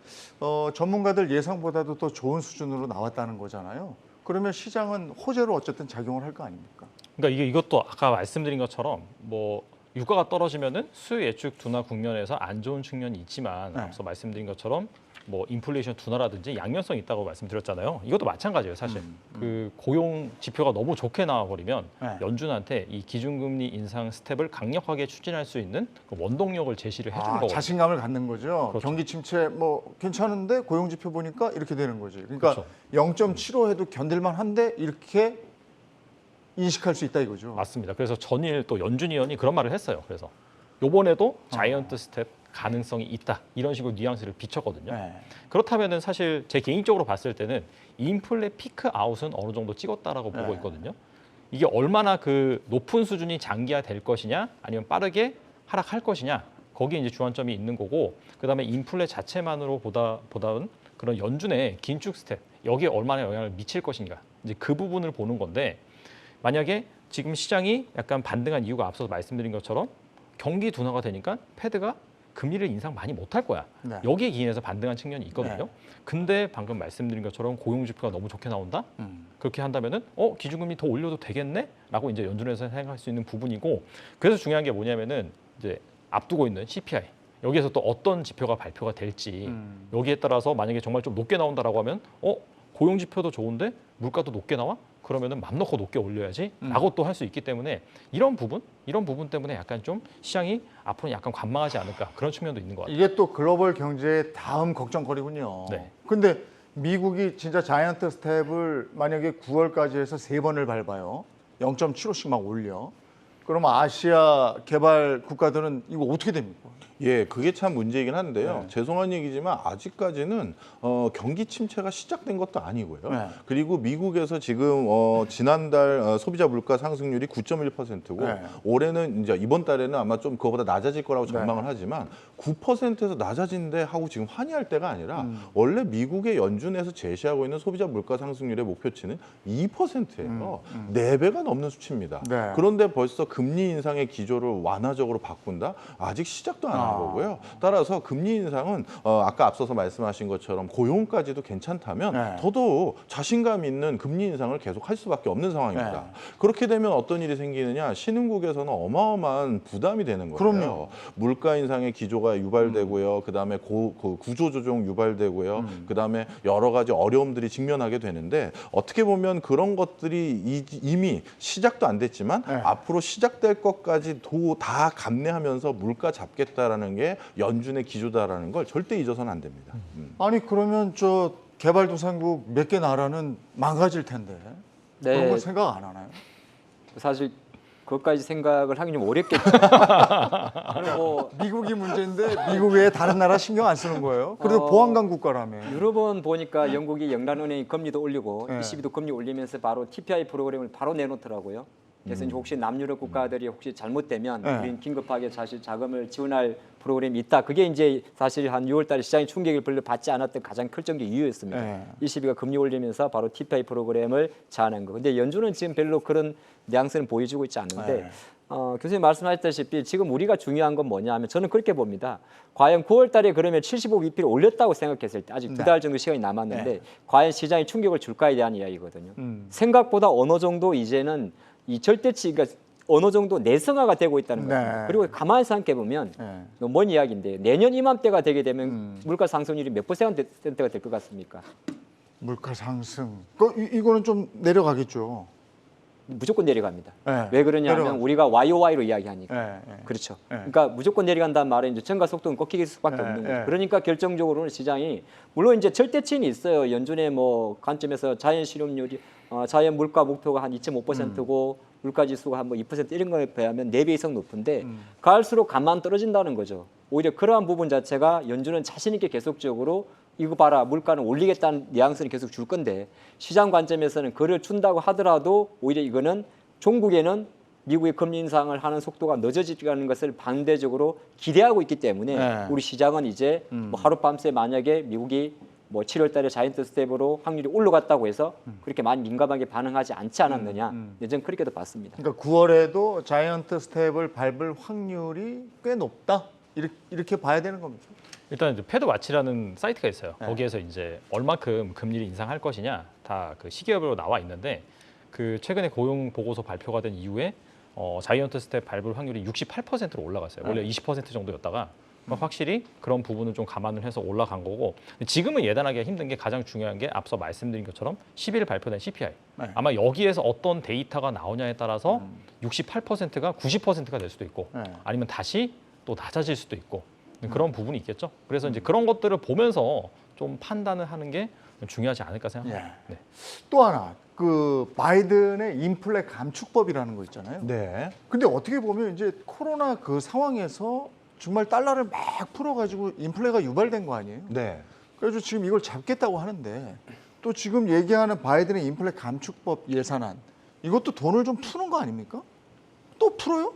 S1: 전문가들 예상보다도 더 좋은 수준으로 나왔다는 거잖아요. 그러면 시장은 호재로 어쨌든 작용을 할 거 아닙니까?
S4: 그러니까 이것도 아까 말씀드린 것처럼 뭐 유가가 떨어지면은 수요 예측 둔화 국면에서 안 좋은 측면이 있지만
S1: 네.
S4: 앞서 말씀드린 것처럼 뭐 인플레이션 둔화라든지 양면성이 있다고 말씀드렸잖아요. 이것도 마찬가지예요, 사실. 그 고용 지표가 너무 좋게 나와버리면
S1: 네.
S4: 연준한테 이 기준금리 인상 스텝을 강력하게 추진할 수 있는 그 원동력을 제시를 해준 거거든요.
S1: 자신감을 갖는 거죠.
S4: 그렇죠.
S1: 경기 침체 뭐 괜찮은데 고용 지표 보니까 이렇게 되는 거지. 그러니까
S4: 그렇죠.
S1: 0.75 해도 견딜만 한데 이렇게 인식할 수 있다 이거죠.
S4: 맞습니다. 그래서 전일 또 연준 의원이 그런 말을 했어요. 그래서 요번에도 자이언트 스텝 가능성이 있다. 이런 식으로 뉘앙스를 비췄거든요.
S1: 네.
S4: 그렇다면은 사실 제 개인적으로 봤을 때는 인플레 피크 아웃은 어느 정도 찍었다라고 보고
S1: 네.
S4: 있거든요. 이게 얼마나 그 높은 수준이 장기화될 것이냐, 아니면 빠르게 하락할 것이냐, 거기에 이제 주안점이 있는 거고, 그다음에 인플레 자체만으로 보다는 그런 연준의 긴축 스텝 여기에 얼마나 영향을 미칠 것인가, 이제 그 부분을 보는 건데, 만약에 지금 시장이 약간 반등한 이유가 앞서서 말씀드린 것처럼 경기 둔화가 되니까 패드가 금리를 인상 많이 못할 거야.
S1: 네.
S4: 여기에 기인해서 반등한 측면이 있거든요.
S1: 네.
S4: 근데 방금 말씀드린 것처럼 고용 지표가 너무 좋게 나온다. 그렇게 한다면은 기준금리 더 올려도 되겠네?라고 이제 연준에서 생각할 수 있는 부분이고, 그래서 중요한 게 뭐냐면은 이제 앞두고 있는 CPI. 여기에서 또 어떤 지표가 발표가 될지 여기에 따라서 만약에 정말 좀 높게 나온다라고 하면 고용 지표도 좋은데 물가도 높게 나와? 그러면은 맘 놓고 높게 올려야지라고 또 할 수 있기 때문에 이런 부분 때문에 약간 좀 시장이 앞으로 약간 관망하지 않을까 그런 측면도 있는 것 같아요.
S1: 이게 또 글로벌 경제의 다음 걱정거리군요.
S4: 네.
S1: 근데 미국이 진짜 자이언트 스텝을 만약에 9월까지 해서 3번을 밟아요. 0.75씩 막 올려. 그러면 아시아 개발 국가들은 이거 어떻게 됩니까?
S2: 예, 그게 참 문제이긴 한데요.
S1: 네.
S2: 죄송한 얘기지만 아직까지는 경기 침체가 시작된 것도 아니고요.
S1: 네.
S2: 그리고 미국에서 지금 지난달 소비자 물가 상승률이 9.1%고
S1: 네.
S2: 올해는 이제 이번 달에는 아마 좀 그거보다 낮아질 거라고
S1: 네.
S2: 전망을 하지만 9%에서 낮아진데 하고 지금 환희할 때가 아니라 원래 미국의 연준에서 제시하고 있는 소비자 물가 상승률의 목표치는 2%예요. 4배가 넘는 수치입니다.
S1: 네.
S2: 그런데 벌써 금리 인상의 기조를 완화적으로 바꾼다? 아직 시작도 안 한 거고요. 따라서 금리 인상은 아까 앞서서 말씀하신 것처럼 고용까지도 괜찮다면
S1: 네.
S2: 더더욱 자신감 있는 금리 인상을 계속 할 수밖에 없는 상황입니다.
S1: 네.
S2: 그렇게 되면 어떤 일이 생기느냐? 신흥국에서는 어마어마한 부담이 되는 거예요.
S1: 그럼요.
S2: 물가 인상의 기조가 유발되고요. 그다음에 구조 조정 유발되고요. 그다음에 여러 가지 어려움들이 직면하게 되는데 어떻게 보면 그런 것들이 이미 시작도 안 됐지만
S1: 네.
S2: 앞으로 시작될 것까지도 다 감내하면서 물가 잡겠다라는 게 연준의 기조다라는 걸 절대 잊어서는 안 됩니다.
S1: 아니 그러면 저 개발도상국 몇 개 나라는 망가질 텐데 그런
S3: 네,
S1: 거 생각 안 하나요?
S3: 사실 그것까지 생각을 하긴 좀 어렵겠죠. 그리고
S1: 미국이 문제인데 미국 외에 다른 나라 신경 안 쓰는 거예요? 그래도 보안관 국가라며.
S3: 유럽은 보니까 영국이 영란은행이 금리도 올리고
S1: 네.
S3: ECB도 금리 올리면서 바로 TPI 프로그램을 바로 내놓더라고요. 그래서 이제 혹시 남유럽 국가들이 혹시 잘못되면
S1: 네.
S3: 우리는 긴급하게 사실 자금을 지원할 프로그램이 있다. 그게 이제 사실 한 6월달에 시장이 충격을 별로 받지 않았던 가장 결정적 이유였습니다.
S1: 네.
S3: ECB가 금리 올리면서 바로 TPI 프로그램을 제한한 거. 근데 연준은 지금 별로 그런 뉘앙스는 보여주고 있지 않는데
S1: 네.
S3: 교수님 말씀하셨다시피 지금 우리가 중요한 건 뭐냐 하면 저는 그렇게 봅니다. 과연 9월 달에 그러면 75bp를 올렸다고 생각했을 때 아직
S1: 네.
S3: 2달 정도 시간이 남았는데
S1: 네.
S3: 과연 시장이 충격을 줄까에 대한 이야기거든요. 생각보다 어느 정도 이제는 이 절대치가 어느 정도 내성화가 되고 있다는
S1: 네.
S3: 거죠. 그리고 가만히 생각해 보면
S1: 네.
S3: 뭔 이야기인데 내년 이맘때가 되게 되면 물가 상승률이 몇 %가 될 것 같습니까?
S1: 물가 상승. 이거는 좀 내려가겠죠.
S3: 무조건 내려갑니다.
S1: 네,
S3: 왜 그러냐면
S1: 내려가죠.
S3: 우리가 YOY로 이야기하니까.
S1: 네.
S3: 그렇죠.
S1: 네.
S3: 그러니까 무조건 내려간다는 말은 이제 증가 속도는 꺾이기 수밖에
S1: 네,
S3: 없는
S1: 네.
S3: 거죠. 그러니까 결정적으로는 시장이 물론 이제 절대치는 있어요. 연준의 뭐 관점에서 자연 실업률이 자연 물가 목표가 한 2.5%고 물가 지수가 한 뭐 2% 이런 거에 비하면 4배 이상 높은데 갈수록 간만 떨어진다는 거죠. 오히려 그러한 부분 자체가 연준은 자신 있게 계속적으로 이거 봐라 물가는 올리겠다는 뉘앙스는 계속 줄 건데 시장 관점에서는 그를 준다고 하더라도 오히려 이거는 종국에는 미국의 금리 인상을 하는 속도가 늦어지는 것을 반대적으로 기대하고 있기 때문에
S1: 네.
S3: 우리 시장은 이제 뭐 하룻밤새 만약에 미국이 뭐 7월 달에 자이언트 스텝으로 확률이 올라갔다고 해서 그렇게 많이 민감하게 반응하지 않지 않았느냐. 네, 저는 그렇게도 봤습니다.
S1: 그러니까 9월에도 자이언트 스텝을 밟을 확률이 꽤 높다. 이렇게 봐야 되는 겁니다.
S4: 일단 이제 패드 와치라는 사이트가 있어요.
S1: 네.
S4: 거기에서 이제 얼마큼 금리를 인상할 것이냐 다 그 시기별로 나와 있는데 그 최근에 고용 보고서 발표가 된 이후에 자이언트 스텝 밟을 확률이 68%로 올라갔어요. 원래 20% 정도였다가 확실히 그런 부분은 좀 감안을 해서 올라간 거고 지금은 예단하기가 힘든 게 가장 중요한 게 앞서 말씀드린 것처럼 10일 발표된 CPI.
S1: 네.
S4: 아마 여기에서 어떤 데이터가 나오냐에 따라서 68%가 90%가 될 수도 있고
S1: 네.
S4: 아니면 다시 또 낮아질 수도 있고 그런 부분이 있겠죠. 그래서 이제 그런 것들을 보면서 좀 판단을 하는 게 중요하지 않을까 생각합니다.
S1: 예.
S4: 네.
S1: 또 하나 그 바이든의 인플레 감축법이라는 거 있잖아요.
S2: 네.
S1: 근데 어떻게 보면 이제 코로나 그 상황에서 정말 달러를 막 풀어가지고 인플레가 유발된 거 아니에요?
S2: 네.
S1: 그래서 지금 이걸 잡겠다고 하는데 또 지금 얘기하는 바이든의 인플레 감축법 예산안 이것도 돈을 좀 푸는 거 아닙니까? 또 풀어요?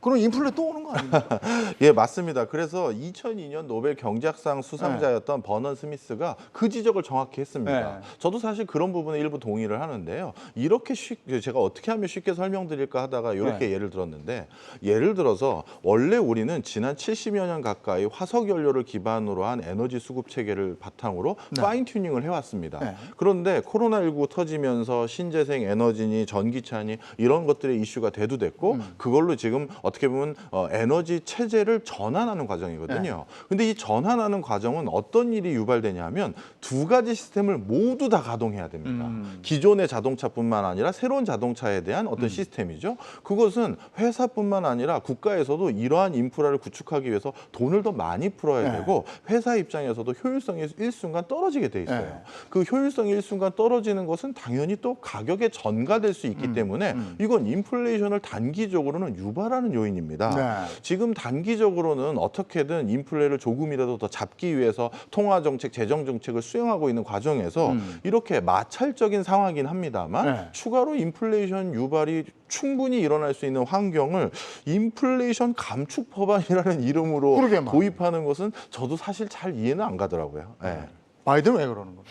S1: 그럼 인플레 또 오는 거 아닙니까?
S2: 예, 맞습니다. 그래서 2002년 노벨 경제학상 수상자였던 버넌 스미스가 그 지적을 정확히 했습니다.
S1: 네.
S2: 저도 사실 그런 부분에 일부 동의를 하는데요. 이렇게 제가 어떻게 하면 쉽게 설명드릴까 하다가 이렇게
S1: 네.
S2: 예를 들었는데 예를 들어서 원래 우리는 지난 70여 년 가까이 화석 연료를 기반으로 한 에너지 수급 체계를 바탕으로
S1: 네.
S2: 파인 튜닝을 해왔습니다.
S1: 네.
S2: 그런데 코로나19 터지면서 신재생 에너지니 전기차니 이런 것들의 이슈가 대두됐고 그걸로 지금 어떻게 보면 에너지 체제를 전환하는 과정이거든요. 근데 이 전환하는 과정은 어떤 일이 유발되냐면 두 가지 시스템을 모두 다 가동해야 됩니다. 기존의 자동차뿐만 아니라 새로운 자동차에 대한 어떤 시스템이죠. 그것은 회사뿐만 아니라 국가에서도 이러한 인프라를 구축하기 위해서 돈을 더 많이 풀어야
S1: 네.
S2: 되고 회사 입장에서도 효율성이 일순간 떨어지게 돼 있어요.
S1: 네.
S2: 그 효율성이 일순간 떨어지는 것은 당연히 또 가격에 전가될 수 있기 때문에 이건 인플레이션을 단기적으로는 유발하는 요인입니다.
S1: 네.
S2: 지금 단기적으로는 어떻게든 인플레를 조금이라도 더 잡기 위해서 통화 정책, 재정 정책을 수행하고 있는 과정에서 이렇게 마찰적인 상황이긴 합니다만
S1: 네.
S2: 추가로 인플레이션 유발이 충분히 일어날 수 있는 환경을 인플레이션 감축 법안이라는 이름으로
S1: 그러게 말이에요.
S2: 도입하는 것은 저도 사실 잘 이해는 안 가더라고요. 네.
S1: 바이든 왜 그러는 거예요?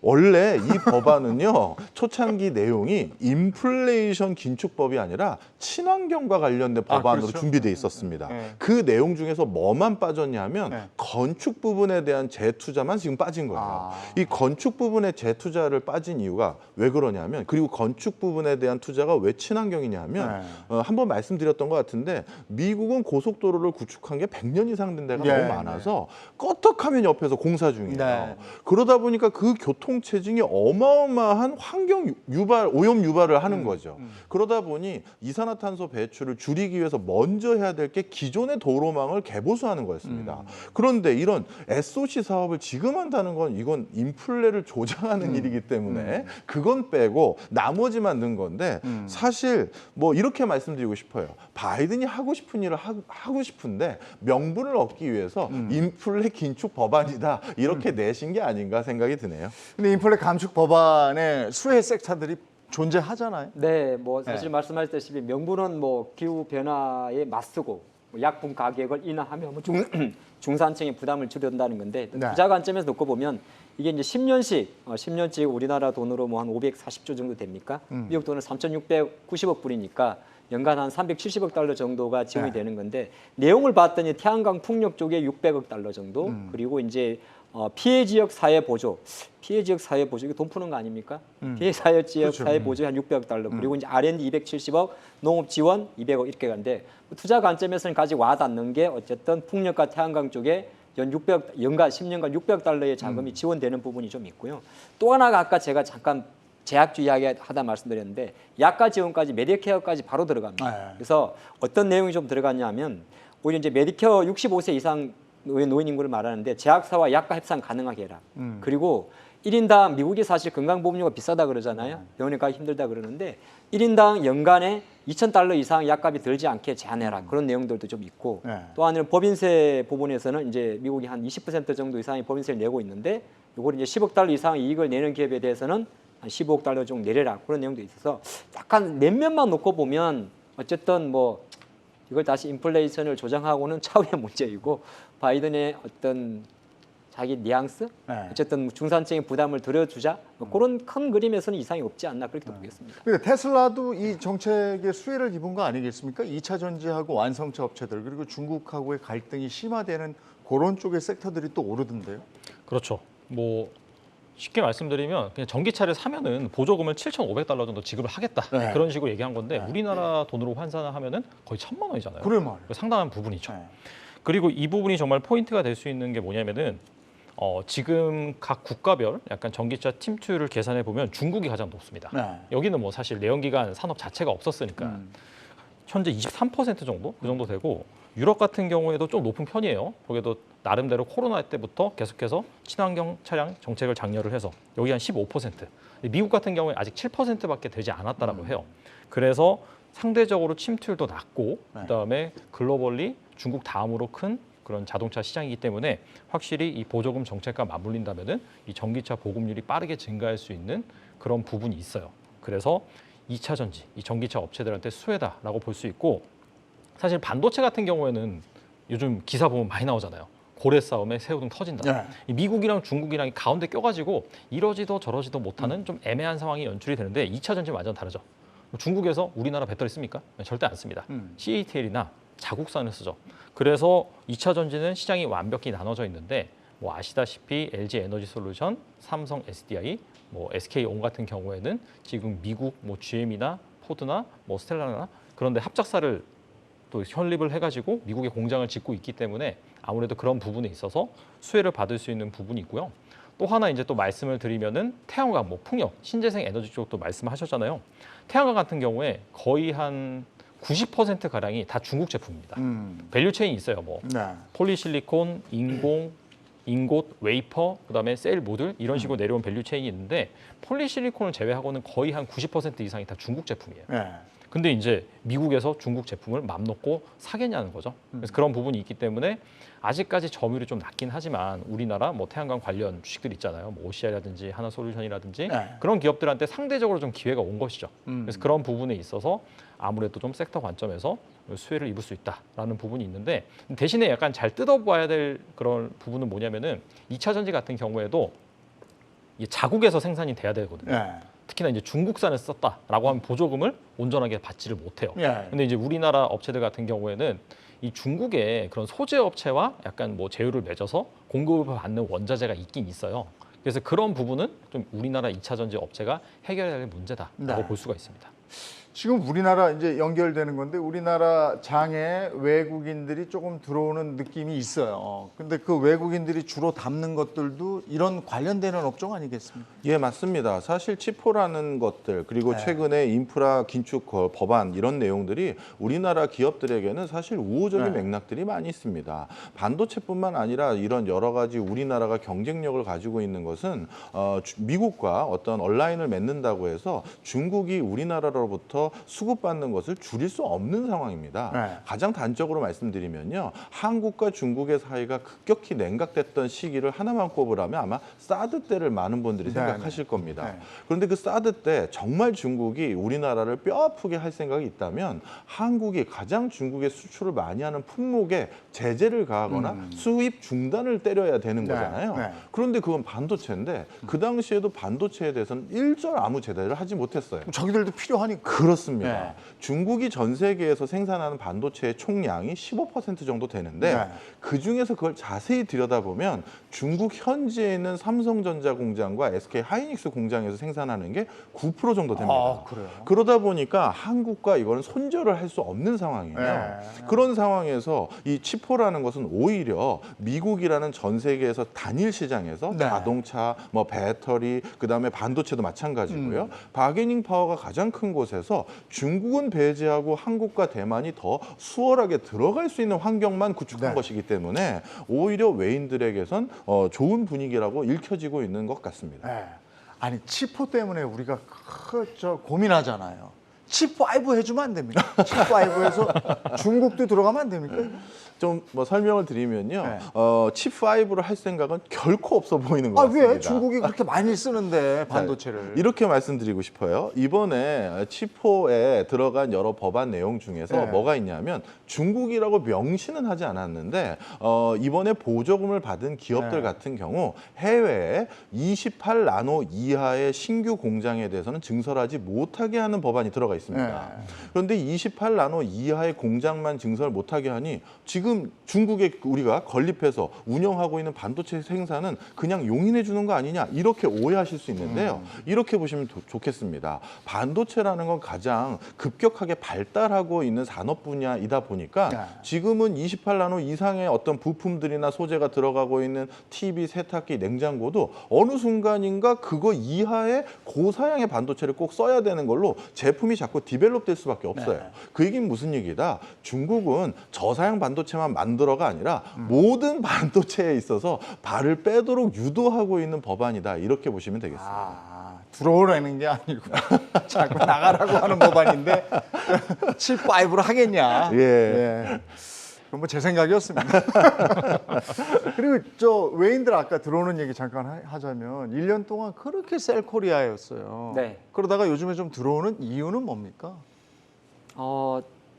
S2: 원래 이 법안은요 초창기 내용이 인플레이션 긴축법이 아니라 친환경과 관련된 법안으로
S1: 그렇죠.
S2: 준비돼 있었습니다.
S1: 네.
S2: 그 내용 중에서 뭐만 빠졌냐면
S1: 네.
S2: 건축 부분에 대한 재투자만 지금 빠진 거예요.
S1: 아.
S2: 이 건축 부분에 재투자를 빠진 이유가 왜 그러냐면 그리고 건축 부분에 대한 투자가 왜 친환경이냐면
S1: 네.
S2: 한번 말씀드렸던 것 같은데 미국은 고속도로를 구축한 게 100년 이상 된 데가
S1: 예,
S2: 너무 많아서 껐덕하면 옆에서 공사 중이에요.
S1: 네.
S2: 그러다 보니까 그 교통 체증이 어마어마한 환경 유발, 오염 유발을 하는 거죠. 그러다 보니 이산화탄소 배출을 줄이기 위해서 먼저 해야 될 게 기존의 도로망을 개보수하는 거였습니다. 그런데 이런 SOC 사업을 지금 한다는 건 이건 인플레를 조장하는 일이기 때문에 그건 빼고 나머지만 넣은 건데 사실 뭐 이렇게 말씀드리고 싶어요. 바이든이 하고 싶은 일을 하고 싶은데 명분을 얻기 위해서 인플레 긴축 법안이다 이렇게 내신 게 아닌가 생각이 드네요.
S1: 근데 인플레 감축 법안에 수혜 섹터들이 존재하잖아요.
S3: 네, 뭐 사실
S1: 네.
S3: 말씀하셨다시피 명분은 뭐 기후 변화에 맞서고 뭐 약품 가격을 인하하며 뭐 중산층의 부담을 줄여준다는 건데
S1: 네.
S3: 투자 관점에서 놓고 보면 이게 이제 10년씩 우리나라 돈으로 뭐 한 540조 정도 됩니까? 미국 돈은 3,690억 불이니까 연간 한 370억 달러 정도가 지원이
S1: 네.
S3: 되는 건데 내용을 봤더니 태양광 풍력 쪽에 600억 달러 정도 그리고 이제 피해 지역 사회 보조, 피해 지역 사회 보조 이거 돈 푸는 거 아닙니까? 피해 사회 지역
S1: 그렇죠.
S3: 사회 보조에 한 600억 달러 그리고 이제 R&D 270억, 농업 지원 200억 이렇게 가는데 투자 관점에서는 아직 와닿는 게 어쨌든 풍력과 태양광 쪽에 연간 10년간 600달러의 자금이 지원되는 부분이 좀 있고요. 또 하나가 아까 제가 잠깐 제약주 이야기하다 말씀드렸는데 약가 지원까지 메디케어까지 바로 들어갑니다.
S1: 네.
S3: 그래서 어떤 내용이 좀 들어갔냐면 오히려 이제 메디케어 65세 이상 노인 인구를 말하는데 제약사와 약가 협상 가능하게 해라. 그리고 1인당 미국이 사실 건강보험료가 비싸다 그러잖아요. 병원에 가기 힘들다 그러는데 1인당 연간에 $2,000 이상 약값이 들지 않게 제한해라. 그런 내용들도 좀 있고
S1: 네.
S3: 또 하나는 법인세 부분에서는 이제 미국이 한 20% 정도 이상의 법인세를 내고 있는데 이걸 이제 $10억 이상 이익을 내는 기업에 대해서는 한 $15억 정도 내려라. 그런 내용도 있어서 약간 몇몇만 놓고 보면 어쨌든 뭐 이걸 다시 인플레이션을 조정하고는 차후의 문제이고 바이든의 어떤 자기 뉘앙스?
S1: 네.
S3: 어쨌든 중산층의 부담을 덜어주자 뭐 그런 큰 그림에서는 이상이 없지 않나 그렇게 보겠습니다.
S1: 근데 테슬라도 이 정책에 수혜를 입은 거 아니겠습니까? 2차 전지하고 완성차 업체들 그리고 중국하고의 갈등이 심화되는 그런 쪽의 섹터들이 또 오르던데요.
S4: 그렇죠. 뭐 쉽게 말씀드리면 그냥 전기차를 사면은 보조금을 $7,500 정도 지급을 하겠다.
S1: 네.
S4: 그런 식으로 얘기한 건데
S1: 네.
S4: 우리나라 돈으로 환산을 하면은 거의 1,000만 원이잖아요.
S1: 그래 말이에요.
S4: 상당한 부분이죠.
S1: 네.
S4: 그리고 이 부분이 정말 포인트가 될 수 있는 게 뭐냐면은 지금 각 국가별 약간 전기차 팀투율을 계산해 보면 중국이 가장 높습니다.
S1: 네.
S4: 여기는 뭐 사실 내연기관 산업 자체가 없었으니까 현재 23% 정도 그 정도 되고 유럽 같은 경우에도 좀 높은 편이에요. 거기도 나름대로 코로나 때부터 계속해서 친환경 차량 정책을 장려를 해서 여기 한 15%. 미국 같은 경우에 아직 7%밖에 되지 않았다라고 해요. 그래서 상대적으로 침투율도 낮고
S1: 네.
S4: 그다음에 글로벌리 중국 다음으로 큰 그런 자동차 시장이기 때문에 확실히 이 보조금 정책과 맞물린다면은 이 전기차 보급률이 빠르게 증가할 수 있는 그런 부분이 있어요. 그래서 2차 전지, 이 전기차 업체들한테 수혜다라고 볼 수 있고 사실 반도체 같은 경우에는 요즘 기사 보면 많이 나오잖아요. 고래 싸움에 새우등 터진다.
S1: 네.
S4: 이 미국이랑 중국이랑 가운데 껴가지고 이러지도 저러지도 못하는 좀 애매한 상황이 연출이 되는데 2차 전지는 완전 다르죠. 중국에서 우리나라 배터리 씁니까? 절대 안 씁니다. CATL이나 자국산을 쓰죠. 그래서 2차 전지는 시장이 완벽히 나눠져 있는데 뭐 아시다시피 LG 에너지 솔루션, 삼성 SDI, 뭐 SK온 같은 경우에는 지금 미국 뭐 GM이나 포드나 뭐 스텔라나 그런데 합작사를 또 설립을 해가지고 미국에 공장을 짓고 있기 때문에 아무래도 그런 부분에 있어서 수혜를 받을 수 있는 부분이 있고요. 또 하나 이제 또 말씀을 드리면은 태양광, 뭐 풍력, 신재생 에너지 쪽도 말씀하셨잖아요. 태양광 같은 경우에 거의 한 90% 가량이 다 중국 제품입니다. 밸류 체인이 있어요. 뭐
S1: 네.
S4: 폴리실리콘, 인공, 인곳, 웨이퍼, 그다음에 셀 모듈 이런 식으로 내려온 밸류 체인이 있는데 폴리실리콘을 제외하고는 거의 한 90% 이상이 다 중국 제품이에요.
S1: 네.
S4: 근데 이제 미국에서 중국 제품을 맘 놓고 사겠냐는 거죠. 그래서 그런 부분이 있기 때문에 아직까지 점유율이 좀 낮긴 하지만 우리나라 뭐 태양광 관련 주식들 있잖아요. 뭐 OCI라든지 하나솔루션이라든지
S1: 네.
S4: 그런 기업들한테 상대적으로 좀 기회가 온 것이죠. 그래서 그런 부분에 있어서 아무래도 좀 섹터 관점에서 수혜를 입을 수 있다라는 부분이 있는데 대신에 약간 잘 뜯어봐야 될 그런 부분은 뭐냐면은 2차 전지 같은 경우에도 이게 자국에서 생산이 돼야 되거든요.
S1: 네.
S4: 특히나 이제 중국산을 썼다라고 하면 보조금을 온전하게 받지를 못해요.
S1: 예.
S4: 근데 이제 우리나라 업체들 같은 경우에는 이 중국의 그런 소재 업체와 약간 뭐 제휴를 맺어서 공급을 받는 원자재가 있긴 있어요. 그래서 그런 부분은 좀 우리나라 2차 전지 업체가 해결해야 될 문제다라고
S1: 네.
S4: 볼 수가 있습니다.
S1: 지금 우리나라 이제 연결되는 건데 우리나라 장에 외국인들이 조금 들어오는 느낌이 있어요. 근데 그 외국인들이 주로 담는 것들도 이런 관련되는 업종 아니겠습니까?
S2: 예, 맞습니다. 사실 치포라는 것들 그리고
S1: 네.
S2: 최근에 인프라 긴축 법안 이런 내용들이 우리나라 기업들에게는 사실 우호적인
S1: 네.
S2: 맥락들이 많이 있습니다. 반도체뿐만 아니라 이런 여러 가지 우리나라가 경쟁력을 가지고 있는 것은 미국과 어떤 온라인을 맺는다고 해서 중국이 우리나라로부터 수급받는 것을 줄일 수 없는 상황입니다.
S1: 네.
S2: 가장 단적으로 말씀드리면요. 한국과 중국의 사이가 급격히 냉각됐던 시기를 하나만 꼽으라면 아마 사드 때를 많은 분들이
S1: 네,
S2: 생각하실
S1: 네.
S2: 겁니다.
S1: 네.
S2: 그런데 그 사드 때 정말 중국이 우리나라를 뼈아프게 할 생각이 있다면 한국이 가장 중국에 수출을 많이 하는 품목에 제재를 가하거나 수입 중단을 때려야 되는
S1: 네,
S2: 거잖아요.
S1: 네.
S2: 그런데 그건 반도체인데 그 당시에도 반도체에 대해서는 일절 아무 제재를 하지 못했어요.
S1: 자기들도 필요하니까.
S2: 그렇습니다.
S1: 네.
S2: 중국이 전 세계에서 생산하는 반도체의 총량이 15% 정도 되는데
S1: 네.
S2: 그중에서 그걸 자세히 들여다보면 중국 현지에 있는 삼성전자 공장과 SK 하이닉스 공장에서 생산하는 게 9% 정도 됩니다.
S1: 아, 그래요?
S2: 그러다 보니까 한국과 이거는 손절을 할 수 없는 상황이에요.
S1: 네.
S2: 그런 상황에서 이 치포라는 것은 오히려 미국이라는 전 세계에서 단일 시장에서
S1: 네.
S2: 자동차, 뭐 배터리, 그다음에 반도체도 마찬가지고요. 바게닝 파워가 가장 큰 곳에서 중국은 배제하고 한국과 대만이 더 수월하게 들어갈 수 있는 환경만 구축한
S1: 네.
S2: 것이기 때문에 오히려 외인들에게선 좋은 분위기라고 읽혀지고 있는 것 같습니다.
S1: 네. 아니 치포 때문에 우리가 고민하잖아요. 칩5 해주면 안 됩니까? 칩5에서 중국도 들어가면 안 됩니까?
S2: 좀 뭐 설명을 드리면요,
S1: 네.
S2: 칩5를 할 생각은 결코 없어 보이는 것
S1: 아,
S2: 같습니다.
S1: 왜? 중국이 그렇게 많이 쓰는데 반도체를.
S2: 이렇게 말씀드리고 싶어요. 이번에 치포에 들어간 여러 법안 내용 중에서
S1: 네.
S2: 뭐가 있냐면 중국이라고 명시는 하지 않았는데 이번에 보조금을 받은 기업들
S1: 네.
S2: 같은 경우 해외에 28나노 이하의 신규 공장에 대해서는 증설하지 못하게 하는 법안이 들어가 있습니다.
S1: 네.
S2: 그런데 28나노 이하의 공장만 증설 못하게 하니 지금 중국에 우리가 건립해서 운영하고 있는 반도체 생산은 그냥 용인해 주는 거 아니냐 이렇게 오해하실 수 있는데요. 이렇게 보시면 좋겠습니다. 반도체라는 건 가장 급격하게 발달하고 있는 산업 분야이다 보니까
S1: 네.
S2: 지금은 28나노 이상의 어떤 부품들이나 소재가 들어가고 있는 TV, 세탁기, 냉장고도 어느 순간인가 그거 이하의 고사양의 반도체를 꼭 써야 되는 걸로 제품이 자꾸 디벨롭될 수밖에 없어요.
S1: 네.
S2: 그 얘기는 무슨 얘기다? 중국은 저사양 반도체만 만들어가 아니라 모든 반도체에 있어서 발을 빼도록 유도하고 있는 법안이다. 이렇게 보시면 되겠습니다.
S1: 아, 들어오라는 게 아니고 자꾸 나가라고 하는 법안인데 칩5로 하겠냐?
S2: 예.
S1: 그건 뭐 제 생각이었습니다. 그리고 저 외인들 아까 들어오는 얘기 잠깐 하자면 1년 동안 그렇게 셀코리아였어요.
S3: 네.
S1: 그러다가 요즘에 좀 들어오는 이유는 뭡니까?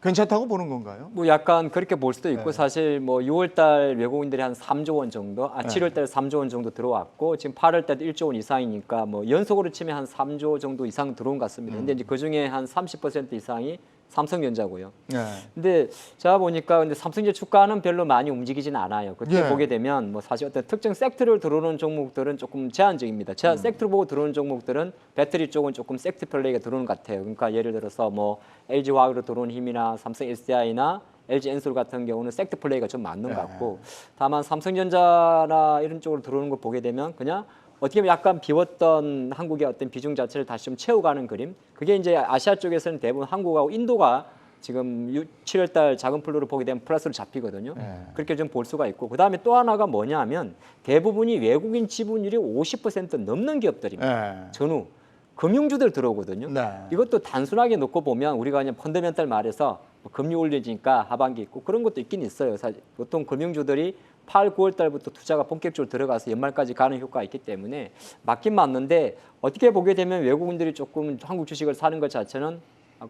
S1: 괜찮다고 보는 건가요?
S3: 뭐 약간 그렇게 볼 수도 있고
S1: 네.
S3: 사실 뭐 6월달 외국인들이 한 3조 원 정도, 7월달 3조 원 정도 들어왔고 지금 8월달 1조 원 이상이니까 뭐 연속으로 치면 한 3조 정도 이상 들어온 것 같습니다. 근데 이제 그 중에 한 30% 이상이 삼성전자고요.
S1: 네.
S3: 근데 제가 보니까 근데 삼성전자 주가는 별로 많이 움직이지는 않아요. 그때
S1: 예.
S3: 보게 되면 뭐 사실 어떤 특정 섹터를 들어오는 종목들은 조금 제한적입니다. 섹터를 보고 들어오는 종목들은 배터리 쪽은 조금 섹터 플레이가 들어오는 것 같아요. 그러니까 예를 들어서 뭐 LG화학으로 들어오는 힘이나 삼성 SDI나 LG 엔솔 같은 경우는 섹터 플레이가 좀 맞는 것 같고 다만 삼성전자나 이런 쪽으로 들어오는 걸 보게 되면 그냥 어떻게 보면 약간 비웠던 한국의 어떤 비중 자체를 다시 좀 채워가는 그림. 그게 이제 아시아 쪽에서는 대부분 한국하고 인도가 지금 7월 달 작은 플루를 보게 되면 플러스로 잡히거든요. 그렇게 좀 볼 수가 있고 그다음에 또 하나가 뭐냐면 대부분이 외국인 지분율이 50% 넘는 기업들입니다.
S1: 네.
S3: 전후 금융주들 들어오거든요.
S1: 네.
S3: 이것도 단순하게 놓고 보면 우리가 그냥 펀더멘탈 말해서 뭐 금리 올려지니까 하반기 있고 그런 것도 있긴 있어요. 사실 보통 금융주들이 8, 9월 달부터 투자가 본격적으로 들어가서 연말까지 가는 효과가 있기 때문에 맞긴 맞는데 어떻게 보게 되면 외국인들이 조금 한국 주식을 사는 것 자체는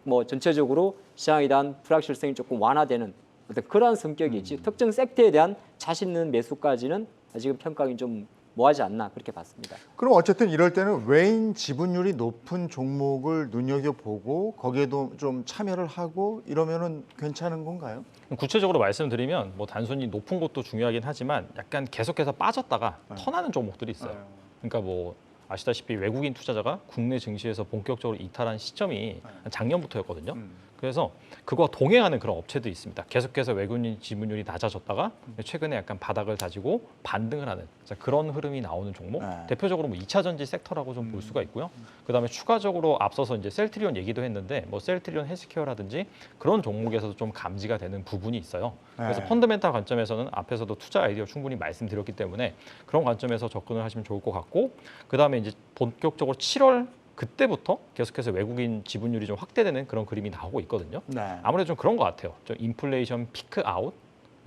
S3: 뭐 전체적으로 시장에 대한 불확실성이 조금 완화되는 어떤 그러한 성격이지 특정 섹터에 대한 자신 있는 매수까지는 지금 평가하기 좀 뭐하지 않나 그렇게 봤습니다.
S1: 그럼 어쨌든 이럴 때는 외인 지분율이 높은 종목을 눈여겨보고 거기에도 좀 참여를 하고 이러면은 괜찮은 건가요?
S4: 구체적으로 말씀드리면 뭐 단순히 높은 것도 중요하긴 하지만 약간 계속해서 빠졌다가 턴하는 종목들이 있어요. 그러니까 뭐 아시다시피 외국인 투자자가 국내 증시에서 본격적으로 이탈한 시점이 작년부터였거든요. 그래서 그거와 동행하는 그런 업체도 있습니다. 계속해서 외국인 지분율이 낮아졌다가 최근에 약간 바닥을 다지고 반등을 하는 그런 흐름이 나오는 종목.
S1: 네.
S4: 대표적으로 뭐 2차 전지 섹터라고 좀 볼 수가 있고요. 그다음에 추가적으로 앞서서 이제 셀트리온 얘기도 했는데 뭐 셀트리온 헬스케어라든지 그런 종목에서도 좀 감지가 되는 부분이 있어요. 그래서
S1: 네.
S4: 펀더멘탈 관점에서는 앞에서도 투자 아이디어 충분히 말씀드렸기 때문에 그런 관점에서 접근을 하시면 좋을 것 같고 그다음에 이제 본격적으로 7월 그때부터 계속해서 외국인 지분율이 좀 확대되는 그런 그림이 나오고 있거든요.
S1: 네.
S4: 아무래도 좀 그런 것 같아요. 좀 인플레이션 피크 아웃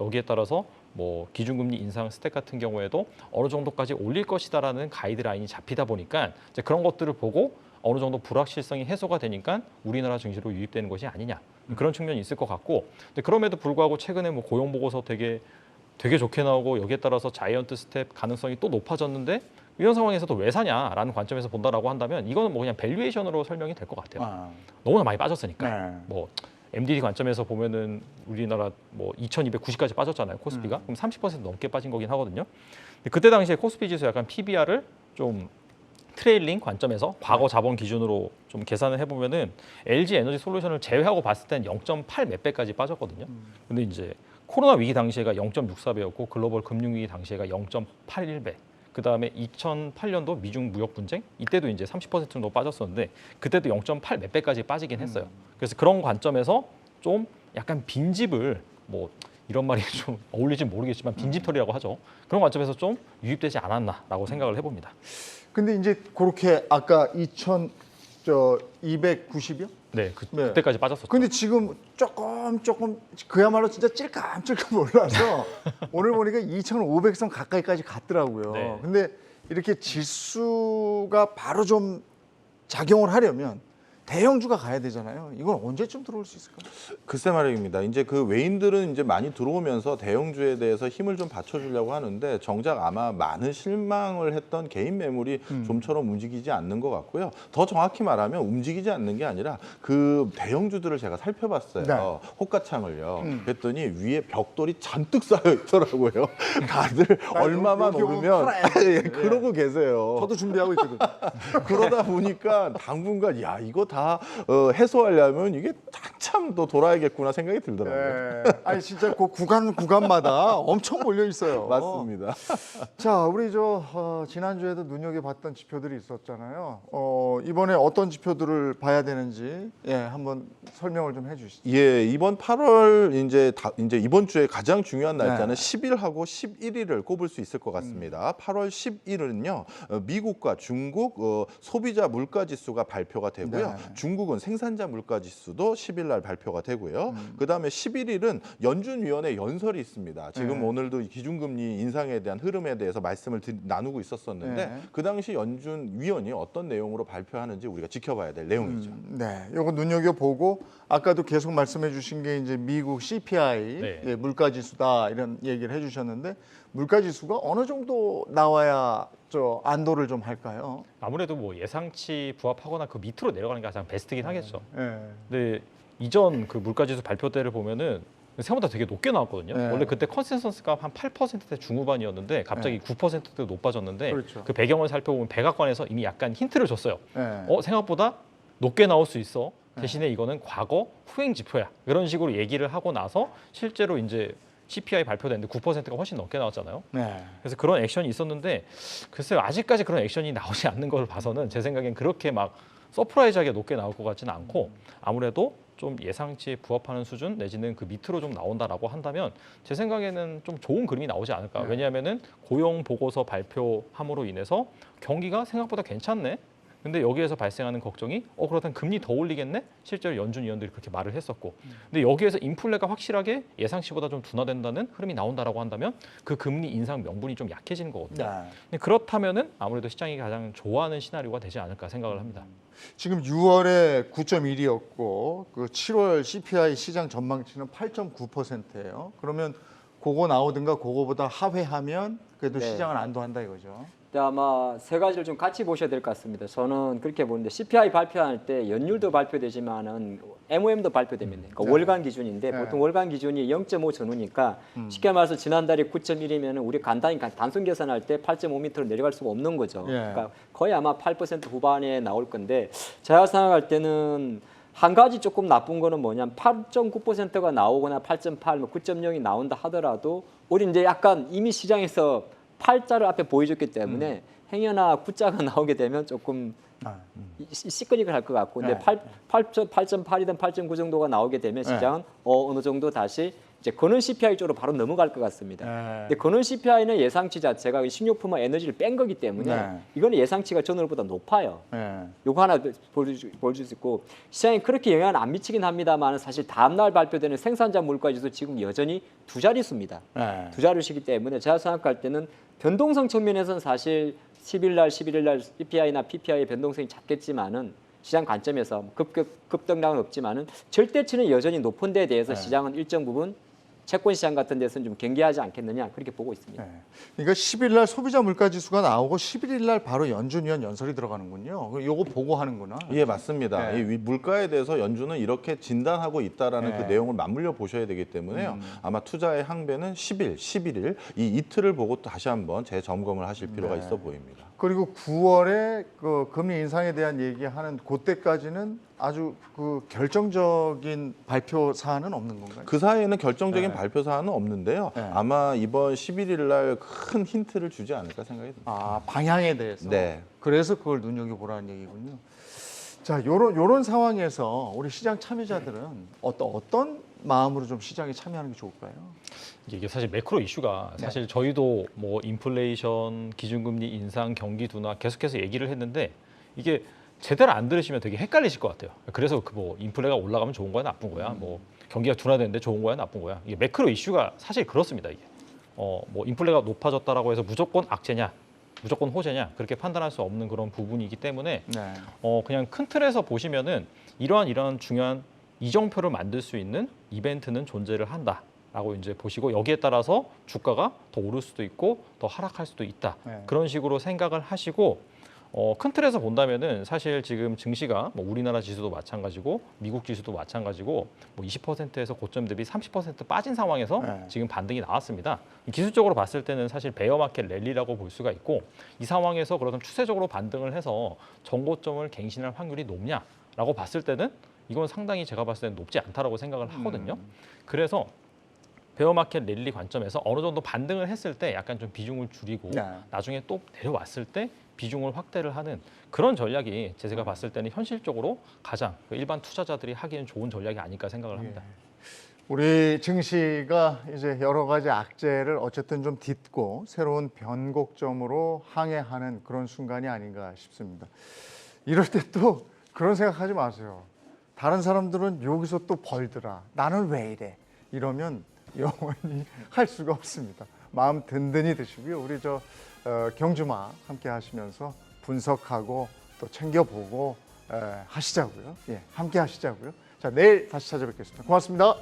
S4: 여기에 따라서 뭐 기준금리 인상 스택 같은 경우에도 어느 정도까지 올릴 것이다라는 가이드라인이 잡히다 보니까 이제 그런 것들을 보고 어느 정도 불확실성이 해소가 되니까 우리나라 증시로 유입되는 것이 아니냐 그런 측면이 있을 것 같고 근데 그럼에도 불구하고 최근에 뭐 고용 보고서 되게 좋게 나오고 여기에 따라서 자이언트 스텝 가능성이 또 높아졌는데 이런 상황에서도 왜 사냐라는 관점에서 본다라고 한다면 이거는 뭐 그냥 밸류에이션으로 설명이 될 것 같아요.
S1: 아,
S4: 너무나 많이 빠졌으니까.
S1: 네.
S4: 뭐 MDD 관점에서 보면은 우리나라 뭐 2,290까지 빠졌잖아요. 코스피가. 그럼 30% 넘게 빠진 거긴 하거든요. 근데 그때 당시에 코스피 지수 약간 PBR을 좀 트레일링 관점에서 과거 자본 기준으로 좀 계산을 해보면은 LG 에너지 솔루션을 제외하고 봤을 땐 0.8 몇 배까지 빠졌거든요. 근데 이제 코로나 위기 당시에가 0.64배였고 글로벌 금융 위기 당시에가 0.81배. 그 다음에 2008년도 미중 무역 분쟁 이때도 이제 30% 정도 빠졌었는데 그때도 0.8 몇 배까지 빠지긴 했어요. 그래서 그런 관점에서 좀 약간 빈집을 뭐 이런 말이 좀 어울릴지 모르겠지만 빈집털이라고 하죠. 그런 관점에서 좀 유입되지 않았나라고 생각을 해봅니다.
S1: 근데 이제 그렇게 아까 2,290이요?
S4: 네,
S1: 네.
S4: 그때까지 빠졌었죠.
S1: 근데 지금 조금 그야말로 진짜 찔끔찔끔 올라서 오늘 보니까 2,500선 가까이까지 갔더라고요.
S4: 네.
S1: 근데 이렇게 지수가 바로 좀 작용을 하려면 대형주가 가야 되잖아요. 이건 언제쯤 들어올 수 있을까요?
S2: 글쎄 말입니다. 이제 그 외인들은 이제 많이 들어오면서 대형주에 대해서 힘을 좀 받쳐주려고 하는데 정작 아마 많은 실망을 했던 개인 매물이 좀처럼 움직이지 않는 것 같고요. 더 정확히 말하면 움직이지 않는 게 아니라 그 대형주들을 제가 살펴봤어요.
S1: 네.
S2: 호가창을요. 그랬더니 위에 벽돌이 잔뜩 쌓여 있더라고요. 다들 얼마만
S1: 여기 오면
S2: 오르면
S1: 팔아야지.
S2: 예, 그러고 계세요.
S1: 저도 준비하고 있거든요.
S2: 그러다 보니까 당분간 야 이거 다 해소하려면 이게 한참 더 돌아야겠구나 생각이 들더라고요.
S1: 네. 아니 진짜 그 구간마다 엄청 몰려 있어요.
S2: 맞습니다.
S1: 자, 우리 지난주에도 눈여겨봤던 지표들이 있었잖아요. 이번에 어떤 지표들을 봐야 되는지 한번 설명을 좀 해주시죠.
S2: 예, 이번 8월 이제 이번 주에 가장 중요한 날짜는
S1: 네.
S2: 10일하고 11일을 꼽을 수 있을 것 같습니다. 8월 10일은요, 미국과 중국 소비자 물가 지수가 발표가 되고요.
S1: 네.
S2: 중국은 생산자 물가 지수도 10일 날 발표가 되고요. 그다음에 11일은 연준위원회 연설이 있습니다. 지금
S1: 네.
S2: 오늘도 기준금리 인상에 대한 흐름에 대해서 말씀을 나누고 있었었는데
S1: 네.
S2: 그 당시 연준위원이 어떤 내용으로 발표하는지 우리가 지켜봐야 될 내용이죠.
S1: 네, 이거 눈여겨보고 아까도 계속 말씀해 주신 게 이제 미국 CPI
S4: 네.
S1: 물가지수다 이런 얘기를 해주셨는데 물가지수가 어느 정도 나와야 안도를 좀 할까요?
S4: 아무래도 뭐 예상치 부합하거나 그 밑으로 내려가는 게 가장 베스트긴 하겠죠.
S1: 네.
S4: 근데 이전 그 물가지수 발표 때를 보면은 생각보다 되게 높게 나왔거든요.
S1: 네.
S4: 원래 그때 컨센서스가 한 8%대 중후반이었는데 갑자기 9%대 높아졌는데
S1: 그렇죠.
S4: 그 배경을 살펴보면 백악관에서 이미 약간 힌트를 줬어요.
S1: 네.
S4: 생각보다 높게 나올 수 있어. 대신에 이거는 과거 후행 지표야. 이런 식으로 얘기를 하고 나서 실제로 이제 CPI 발표됐는데 9%가 훨씬 넘게 나왔잖아요.
S1: 네.
S4: 그래서 그런 액션이 있었는데 글쎄요 아직까지 그런 액션이 나오지 않는 걸 봐서는 제 생각엔 그렇게 막 서프라이즈하게 높게 나올 것 같지는 않고 아무래도 좀 예상치에 부합하는 수준 내지는 그 밑으로 좀 나온다라고 한다면 제 생각에는 좀 좋은 그림이 나오지 않을까. 왜냐하면은 고용 보고서 발표함으로 인해서 경기가 생각보다 괜찮네. 근데 여기에서 발생하는 걱정이 그렇다면 금리 더 올리겠네? 실제로 연준 위원들이 그렇게 말을 했었고 근데 여기에서 인플레가 확실하게 예상치보다 좀 둔화된다는 흐름이 나온다라고 한다면 그 금리 인상 명분이 좀 약해지는 거거든요.
S1: 네.
S4: 근데 그렇다면은 아무래도 시장이 가장 좋아하는 시나리오가 되지 않을까 생각을 합니다.
S1: 지금 6월에 9.1이었고 그 7월 CPI 시장 전망치는 8.9%예요. 그러면 그거 나오든가 그거보다 하회하면 그래도
S3: 네.
S1: 시장은 안도한다 이거죠.
S3: 근데 아마 세 가지를 좀 같이 보셔야 될 것 같습니다. 저는 그렇게 보는데 CPI 발표할 때 연율도 발표되지만은 MOM도 발표됩니다. 그러니까
S1: 네.
S3: 월간 기준인데
S1: 네.
S3: 보통 월간 기준이 0.5 전후니까 쉽게 말해서 지난달에 9.1이면 우리 간단히 단순 계산할 때 8.5m로 내려갈 수가 없는 거죠.
S1: 예.
S3: 그러니까 거의 아마 8% 후반에 나올 건데 제가 생각할 때는 한 가지 조금 나쁜 거는 뭐냐면 8.9%가 나오거나 8.8, 뭐 9.0이 나온다 하더라도 우리 이제 약간 이미 시장에서 8자를 앞에 보여줬기 때문에 행여나 9자가 나오게 되면 조금 시끄니까 할 것 같고 근데
S1: 네.
S3: 8.8이든 8.9 정도가 나오게 되면 시장은 어느 정도 다시 이제 근원 CPI 쪽으로 바로 넘어갈 것 같습니다.
S1: 네.
S3: 근데 근원 CPI는 예상치 자체가 식료품과 에너지를 뺀 거기 때문에
S1: 네.
S3: 이거는 예상치가 전월보다 높아요.
S1: 네.
S3: 요거 하나 보여줄 수 있고 시장에 그렇게 영향을 안 미치긴 합니다만 사실 다음 날 발표되는 생산자 물가지수 지금 여전히 두 자릿수입니다.
S1: 네.
S3: 두 자릿수이기 때문에 제가 생각할 때는 변동성 측면에서는 사실 10일 날, 11일 날 CPI나 PPI의 변동성이 작겠지만은 시장 관점에서 급등량은 없지만은 절대치는 여전히 높은 데에 대해서
S1: 네.
S3: 시장은 일정 부분 채권 시장 같은 데서는 좀 경계하지 않겠느냐 그렇게 보고 있습니다.
S1: 네. 그러니까 10일 날 소비자 물가 지수가 나오고 11일 날 바로 연준위원 연설이 들어가는군요. 요거 보고 하는구나.
S2: 예, 맞습니다.
S1: 네.
S2: 이 물가에 대해서 연준은 이렇게 진단하고 있다라는
S1: 네.
S2: 그 내용을 맞물려 보셔야 되기 때문에요. 아마 투자의 항배는 10일, 11일 이 이틀을 보고 또 다시 한번 재점검을 하실 필요가
S1: 네.
S2: 있어 보입니다.
S1: 그리고 9월에 그 금리 인상에 대한 얘기하는 그때까지는 아주 그 결정적인 발표 사안은 없는 건가요?
S2: 그 사이에는 결정적인
S1: 네.
S2: 발표 사항은 없는데요.
S1: 네.
S2: 아마 이번 11일 날 큰 힌트를 주지 않을까 생각이 듭니다.
S1: 아, 방향에 대해서.
S2: 네.
S1: 그래서 그걸 눈여겨보라는 얘기군요. 자, 요런 상황에서 우리 시장 참여자들은 어떤 마음으로 좀 시장에 참여하는 게 좋을까요?
S4: 이게 사실 매크로 이슈가 사실 저희도 뭐 인플레이션, 기준금리 인상, 경기 둔화 계속해서 얘기를 했는데 이게 제대로 안 들으시면 되게 헷갈리실 것 같아요. 그래서 그 뭐 인플레가 올라가면 좋은 거야, 나쁜 거야, 뭐 경기가 둔화되는데 좋은 거야, 나쁜 거야. 이게 매크로 이슈가 사실 그렇습니다. 이게 뭐 인플레가 높아졌다라고 해서 무조건 악재냐, 무조건 호재냐 그렇게 판단할 수 없는 그런 부분이기 때문에
S1: 네.
S4: 그냥 큰 틀에서 보시면은 이러한 중요한 이정표를 만들 수 있는 이벤트는 존재를 한다라고 이제 보시고 여기에 따라서 주가가 더 오를 수도 있고 더 하락할 수도 있다.
S1: 네.
S4: 그런 식으로 생각을 하시고 큰 틀에서 본다면은 사실 지금 증시가 뭐 우리나라 지수도 마찬가지고 미국 지수도 마찬가지고 뭐 20%에서 고점 대비 30% 빠진 상황에서
S1: 네.
S4: 지금 반등이 나왔습니다. 기술적으로 봤을 때는 사실 베어마켓 랠리라고 볼 수가 있고 이 상황에서 그러면 추세적으로 반등을 해서 정고점을 갱신할 확률이 높냐라고 봤을 때는 이건 상당히 제가 봤을 때는 높지 않다라고 생각을 하거든요. 그래서 베어마켓 랠리 관점에서 어느 정도 반등을 했을 때 약간 좀 비중을 줄이고
S1: 네.
S4: 나중에 또 내려왔을 때 비중을 확대를 하는 그런 전략이 제가 봤을 때는 현실적으로 가장 일반 투자자들이 하기에는 좋은 전략이 아닐까 생각을 합니다.
S1: 우리 증시가 이제 여러 가지 악재를 어쨌든 좀 딛고 새로운 변곡점으로 항해하는 그런 순간이 아닌가 싶습니다. 이럴 때 또 그런 생각하지 마세요. 다른 사람들은 여기서 또 벌더라. 나는 왜 이래? 이러면 영원히 할 수가 없습니다. 마음 든든히 드시고요. 우리 경주마 함께 하시면서 분석하고 또 챙겨보고 하시자고요. 예, 함께 하시자고요. 자, 내일 다시 찾아뵙겠습니다. 고맙습니다.